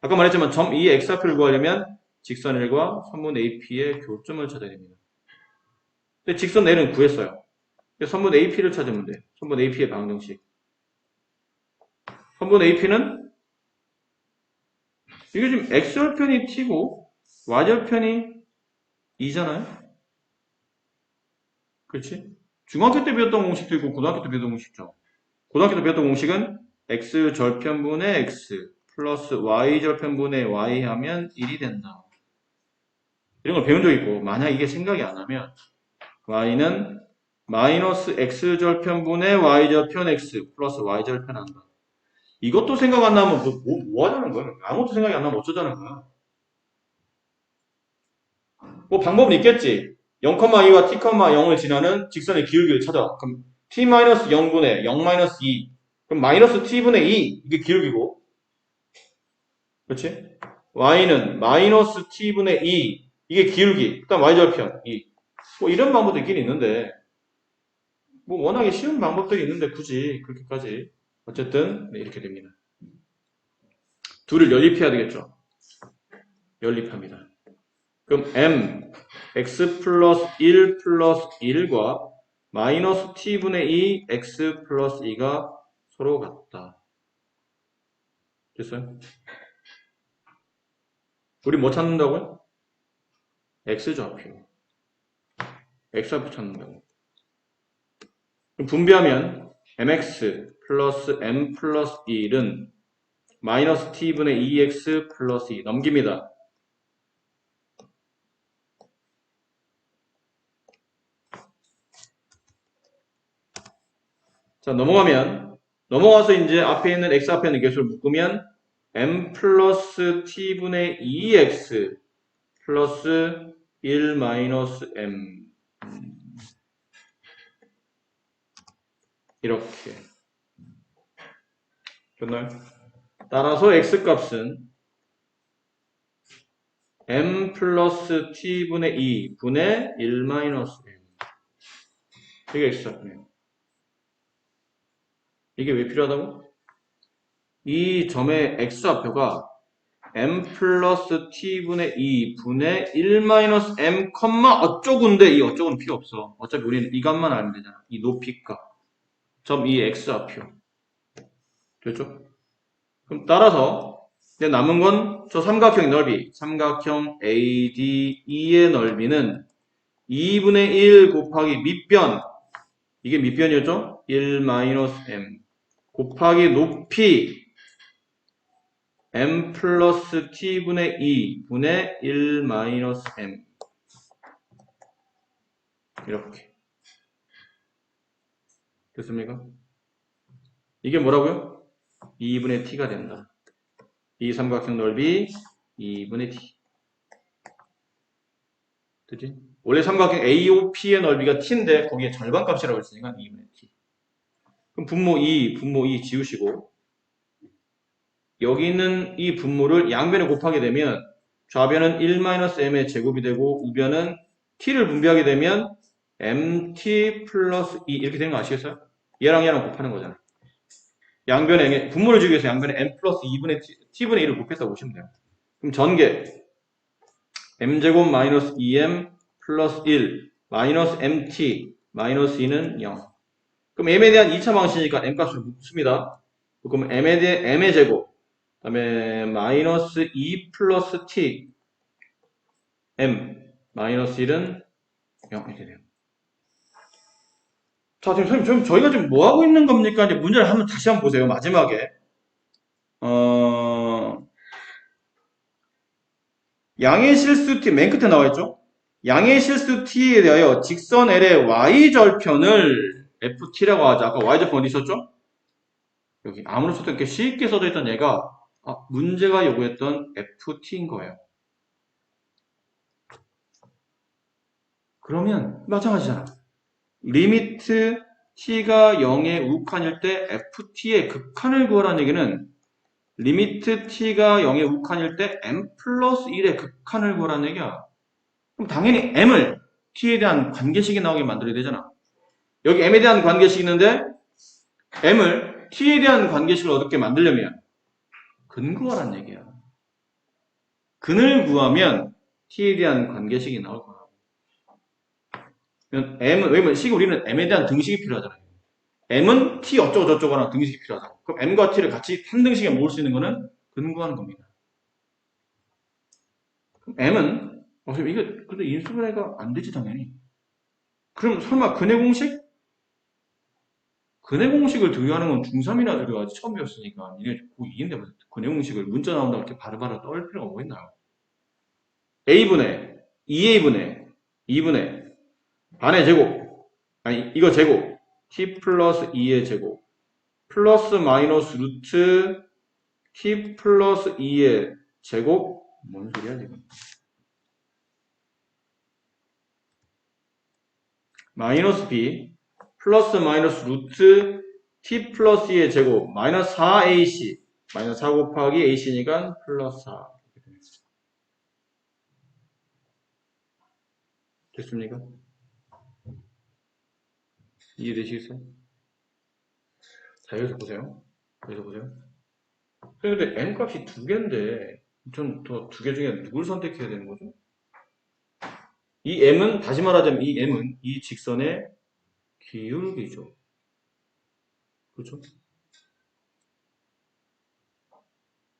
Speaker 1: 아까 말했지만 점 2의 X좌표를 구하려면 직선 L과 선분 AP의 교점을 찾아야 됩니다. 근데 직선 L은 구했어요. 선분 AP를 찾으면 돼. 선분 AP의 방정식. 선분 AP는 이게 지금 X절편이 T고 Y절편이 2잖아요? 그렇지? 중학교 때 배웠던 공식도 있고 고등학교 때 배웠던 공식도 있죠. 고등학교 때 배웠던 공식은 X절편분의 X 플러스 Y절편분의 Y 하면 1이 된다. 이런 걸 배운 적 있고, 만약 이게 생각이 안 나면 Y는 마이너스 X절편분의 Y절편 X 플러스 Y절편 한다. 이것도 생각 안 나면 뭐 하자는 거야? 아무것도 생각이 안 나면 어쩌자는 거야? 뭐 방법은 있겠지. 0,2와 t,0을 지나는 직선의 기울기를 찾아. 그럼 t-0분의 0-2. 그럼 마이너스 t분의 2. 이게 기울기고. 그렇지? y는 마이너스 t분의 2. 이게 기울기. 일단 y절편 2. 뭐 이런 방법도 있긴 있는데 뭐 워낙에 쉬운 방법들이 있는데 굳이 그렇게까지. 어쨌든 네, 이렇게 됩니다. 둘을 연립해야 되겠죠. 연립합니다. 그럼 m x 플러스 1 플러스 1과 마이너스 t분의 2 x 플러스 2가 서로 같다. 됐어요? 우리 뭐 찾는다고요? x좌표. x좌표 찾는다고. 그럼 분배하면 mx 플러스 m 플러스 1은 마이너스 t분의 2x 플러스 2 넘깁니다. 자, 넘어가서 이제 앞에 있는 x 앞에 있는 개수를 묶으면 m 플러스 t분의 2x 플러스 1 마이너스 m 이렇게 됐나요? 따라서 x값은 m 플러스 t분의 2 분의 1 마이너스 m 이게 x값이네요. 이게 왜 필요하다고? 이 점의 x좌표가 m 플러스 t분의 2 분의 1 마이너스 m 어쩌고인데 이 어쩌고는 필요 없어. 어차피 우리는 이 값만 알면 되잖아. 이 높이값. 점 이 x좌표. 됐죠? 그럼 따라서 이제 남은 건 저 삼각형 넓이, 삼각형 ADE의 넓이는 2분의 1 곱하기 밑변, 이게 밑변이었죠? 1 마이너스 m 곱하기 높이 m 플러스 t분의 2 분의 1 마이너스 m 이렇게 됐습니까? 이게 뭐라고요? 2분의 t가 된다. 이 삼각형 넓이 2분의 t. 그치? 원래 삼각형 AOP의 넓이가 t인데 거기에 절반값이라고 했으니까 2분의 t. 그럼 분모 2 지우시고 여기 있는 이 분모를 양변에 곱하게 되면 좌변은 1-m의 제곱이 되고 우변은 t를 분배하게 되면 mt 플러스 2 이렇게 되는 거 아시겠어요? 얘랑 곱하는 거잖아. 양변에 분모를 주기 위해서 양변에 m 플러스 2분의 t분의 1을 곱해서 보시면 돼요. 그럼 전개 m제곱 마이너스 2m 플러스 1 마이너스 mt 마이너스 2는 0. 그럼 m에 대한 2차 방식이니까 m값을 묻습니다. 그럼 m에 대해 m의 제곱 그 다음에 마이너스 2 플러스 t m 마이너스 1은 0 이렇게 돼요. 자, 지금 선생님, 저희가 지금 뭐 하고 있는 겁니까? 이제 문제를 다시 한번 보세요. 마지막에 양의 실수 t 맨 끝에 나와 있죠? 양의 실수 t에 대하여 직선 L의 y절편을 ft라고 하자. 아까 y절편 어디 있었죠? 여기 아무렇지도 않게 쉽게 써져 있던 얘가 문제가 요구했던 ft인 거예요. 그러면 마찬가지잖아. 리미트 t가 0에 우칸일 때 ft의 극한을 구하라는 얘기는 리미트 t가 0에 우칸일 때 m 플러스 1의 극한을 구하라는 얘기야. 그럼 당연히 m을 t에 대한 관계식이 나오게 만들어야 되잖아. 여기 m에 대한 관계식이 있는데 m을 t에 대한 관계식을 어떻게 만들려면 근구하라는 얘기야. 근을 구하면 t에 대한 관계식이 나올 거야. 왜냐면 식 우리는 m에 대한 등식이 필요하잖아요. m은 t 어쩌고 저쩌고랑 등식이 필요하다. 그럼 m과 t를 같이 한 등식에 모을 수 있는 거는 근구하는 겁니다. 그럼 m은 이게 근데 인수분해가 안 되지 당연히. 그럼 설마 근의 공식? 근의 공식을 등유하는 건 중3이나 들어가지 처음 배웠으니까 이게 고2인데 무슨 근의 공식을 문자 나온다고 이렇게 바로바로 떠올 필요가 뭐 있나요? a분의 2a분의 2분의 반의 제곱 아니 이거 제곱 t 플러스 2의 제곱 플러스 마이너스 루트 t 플러스 2의 제곱 뭔 소리야 지금 마이너스 b 플러스 마이너스 루트 t 플러스 2의 제곱 마이너스 4ac 마이너스 4 곱하기 ac니까 플러스 4 됐습니까? 이해되시겠어요? 자, 여기서 보세요. 여기서 보세요. 근데 n 값이 두 개인데 전 더 두 개 중에 누굴 선택해야 되는 거죠? 이 m은 다시 말하자면 이 m은 이 직선의 기울기죠. 그렇죠?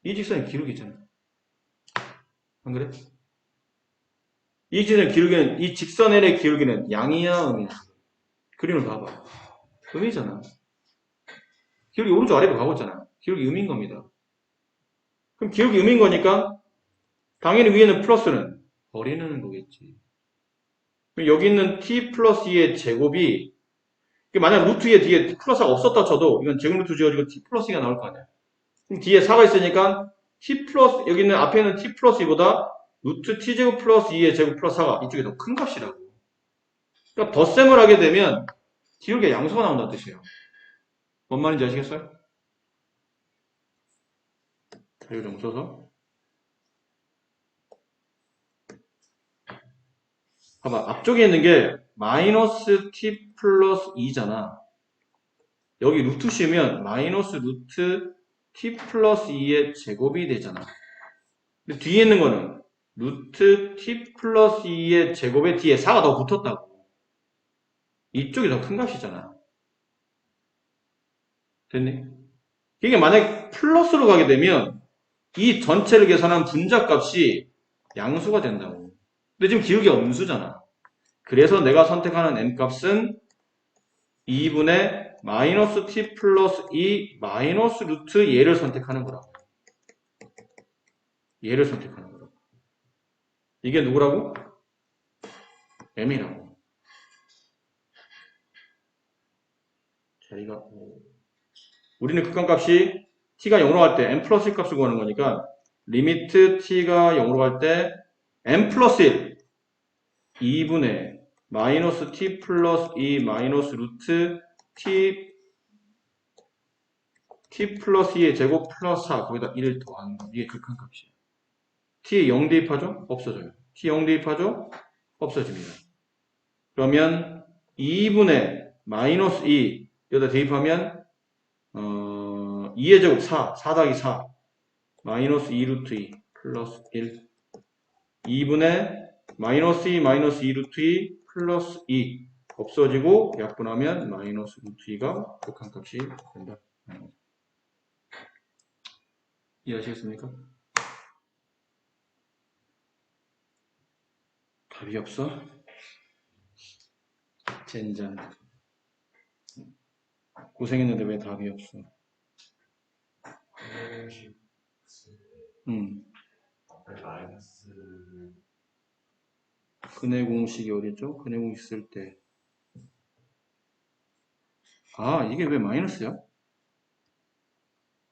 Speaker 1: 이 직선의 기울기잖아요. 안 그래? 이 직선의 기울기는 이 직선 L의 기울기는 양이야, 음이야? 그림을 봐봐. 음이잖아. 기울기 오른쪽 아래로 가고 있잖아. 기울기 음인 겁니다. 그럼 기울기 음인 거니까 당연히 위에는 플러스는 버리는 거겠지. 그럼 여기 있는 t 플러스 2의 제곱이 만약 루트 2에 뒤에 플러스가 없었다 쳐도 이건 제곱 루트 지어지고 t 플러스 2가 나올 거 아니야. 그럼 뒤에 4가 있으니까 t 플러스 여기 있는 앞에 있는 t 플러스 2보다 루트 t제곱 플러스 2의 제곱 플러스 4가 이쪽이 더 큰 값이라고. 그러니까 덧셈을 하게 되면 기울기가 양수가 나온다는 뜻이에요. 뭔 말인지 아시겠어요? 자, 이거 좀 써서 봐봐. 앞쪽에 있는 게 마이너스 t 플러스 2잖아. 여기 루트 씌우면 마이너스 루트 t 플러스 2의 제곱이 되잖아. 근데 뒤에 있는 거는 루트 t 플러스 2의 제곱에 뒤에 4가 더 붙었다고. 이쪽이 더 큰 값이잖아. 됐니? 이게 만약 플러스로 가게 되면 이 전체를 계산한 분자 값이 양수가 된다고. 근데 지금 기울기가 음수잖아. 그래서 내가 선택하는 n 값은 2분의 마이너스 t 플러스 2 마이너스 루트 얘를 선택하는 거라고. 얘를 선택하는 거라고. 이게 누구라고? m이라고. 자, 이거 우리는 극한값이 t가 0으로 갈 때 n 플러스 1 값을 구하는 거니까 리미트 t가 0으로 갈 때 n 플러스 1 2분의 마이너스 t 플러스 2 마이너스 루트 t 플러스 2의 제곱 플러스 4 거기다 1을 더하는 거. 이게 극한값이에요. t에 0 대입하죠? 없어져요. t 0 대입하죠? 없어집니다. 그러면 2분의 마이너스 2 여기다 대입하면 2의 제곱 4 더하기 4 마이너스 2 루트 2 플러스 1 2분의 마이너스 2 마이너스 2 루트 2 플러스 2 없어지고 약분하면 마이너스 루트 2가 극한값이 된다. 이해하시겠습니까? 답이 없어? 젠장. 고생했는데 왜 답이 없어? 근해 공식이 어디죠? 근해 공식 쓸 때. 아, 이게 왜 마이너스야?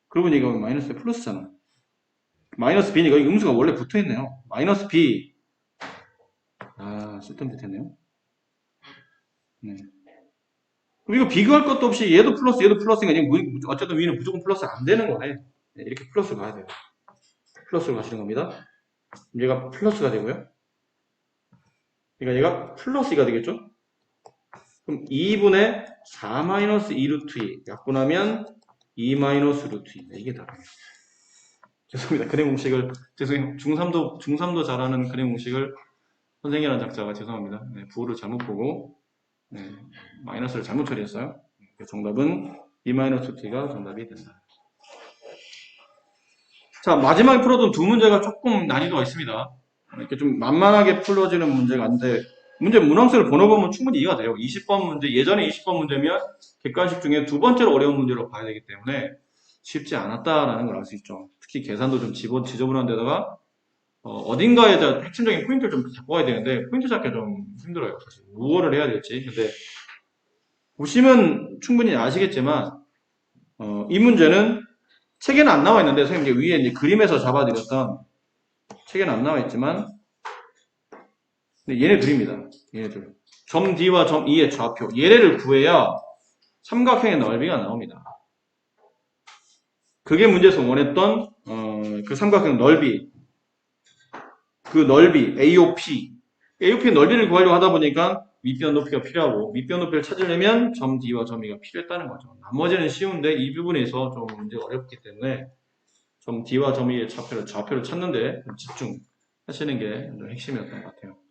Speaker 1: 그러고 보니까 이거 마이너스에 플러스잖아. 마이너스 b니까 이 음수가 원래 붙어있네요. 마이너스 b. 아, 쓸데없는 짓 했네요. 네. 그럼 이거 비교할 것도 없이 얘도 플러스니까 어쨌든 위는 무조건 플러스 안 되는 거네. 네, 이렇게 플러스 가야 돼요. 플러스로 가시는 겁니다. 얘가 플러스가 되고요. 그러니까 얘가 플러스 2가 되겠죠? 그럼 2분의 4-2 루트 2 약분하면 2 마이너스 루트 2. 네, 이게 답이에요. 죄송합니다. 근해 공식을 죄송해요. 중3도 잘하는 근해 공식을 선생이라는 작자가 죄송합니다. 네, 부호를 잘못 보고 네, 마이너스를 잘못 처리했어요. 정답은 2 마이너스 루트 2가 정답이 된다. 자, 마지막에 풀어둔 두 문제가 조금 난이도가 있습니다. 이렇게 좀 만만하게 풀어지는 문제가 아닌데 문제 문항수를 번호보면 충분히 이해가 돼요. 20번 문제, 예전에 20번 문제면 객관식 중에 두 번째로 어려운 문제로 봐야 되기 때문에 쉽지 않았다라는 걸 알 수 있죠. 특히 계산도 좀 지저분한 데다가 어딘가에 핵심적인 포인트를 좀 잡고 가야 되는데 포인트 잡기가 좀 힘들어요. 사실 무엇을 해야 될지. 근데 보시면 충분히 아시겠지만 이 문제는 책에는 안 나와 있는데 선생님 위에 이제 그림에서 잡아드렸던 책에는 안 나와 있지만 근데 얘네 둘입니다. 얘네들. 점 D와 점 E의 좌표. 얘네를 구해야 삼각형의 넓이가 나옵니다. 그게 문제에서 원했던 그 삼각형 넓이. 그 넓이 AOP. AOP의 넓이를 구하려고 하다 보니까 밑변 높이가 필요하고 밑변 높이를 찾으려면 점 D와 점 E가 필요했다는 거죠. 나머지는 쉬운데 이 부분에서 좀 문제가 어렵기 때문에 점 D와 점 E의 좌표를 찾는데 집중하시는 게 핵심이었던 것 같아요.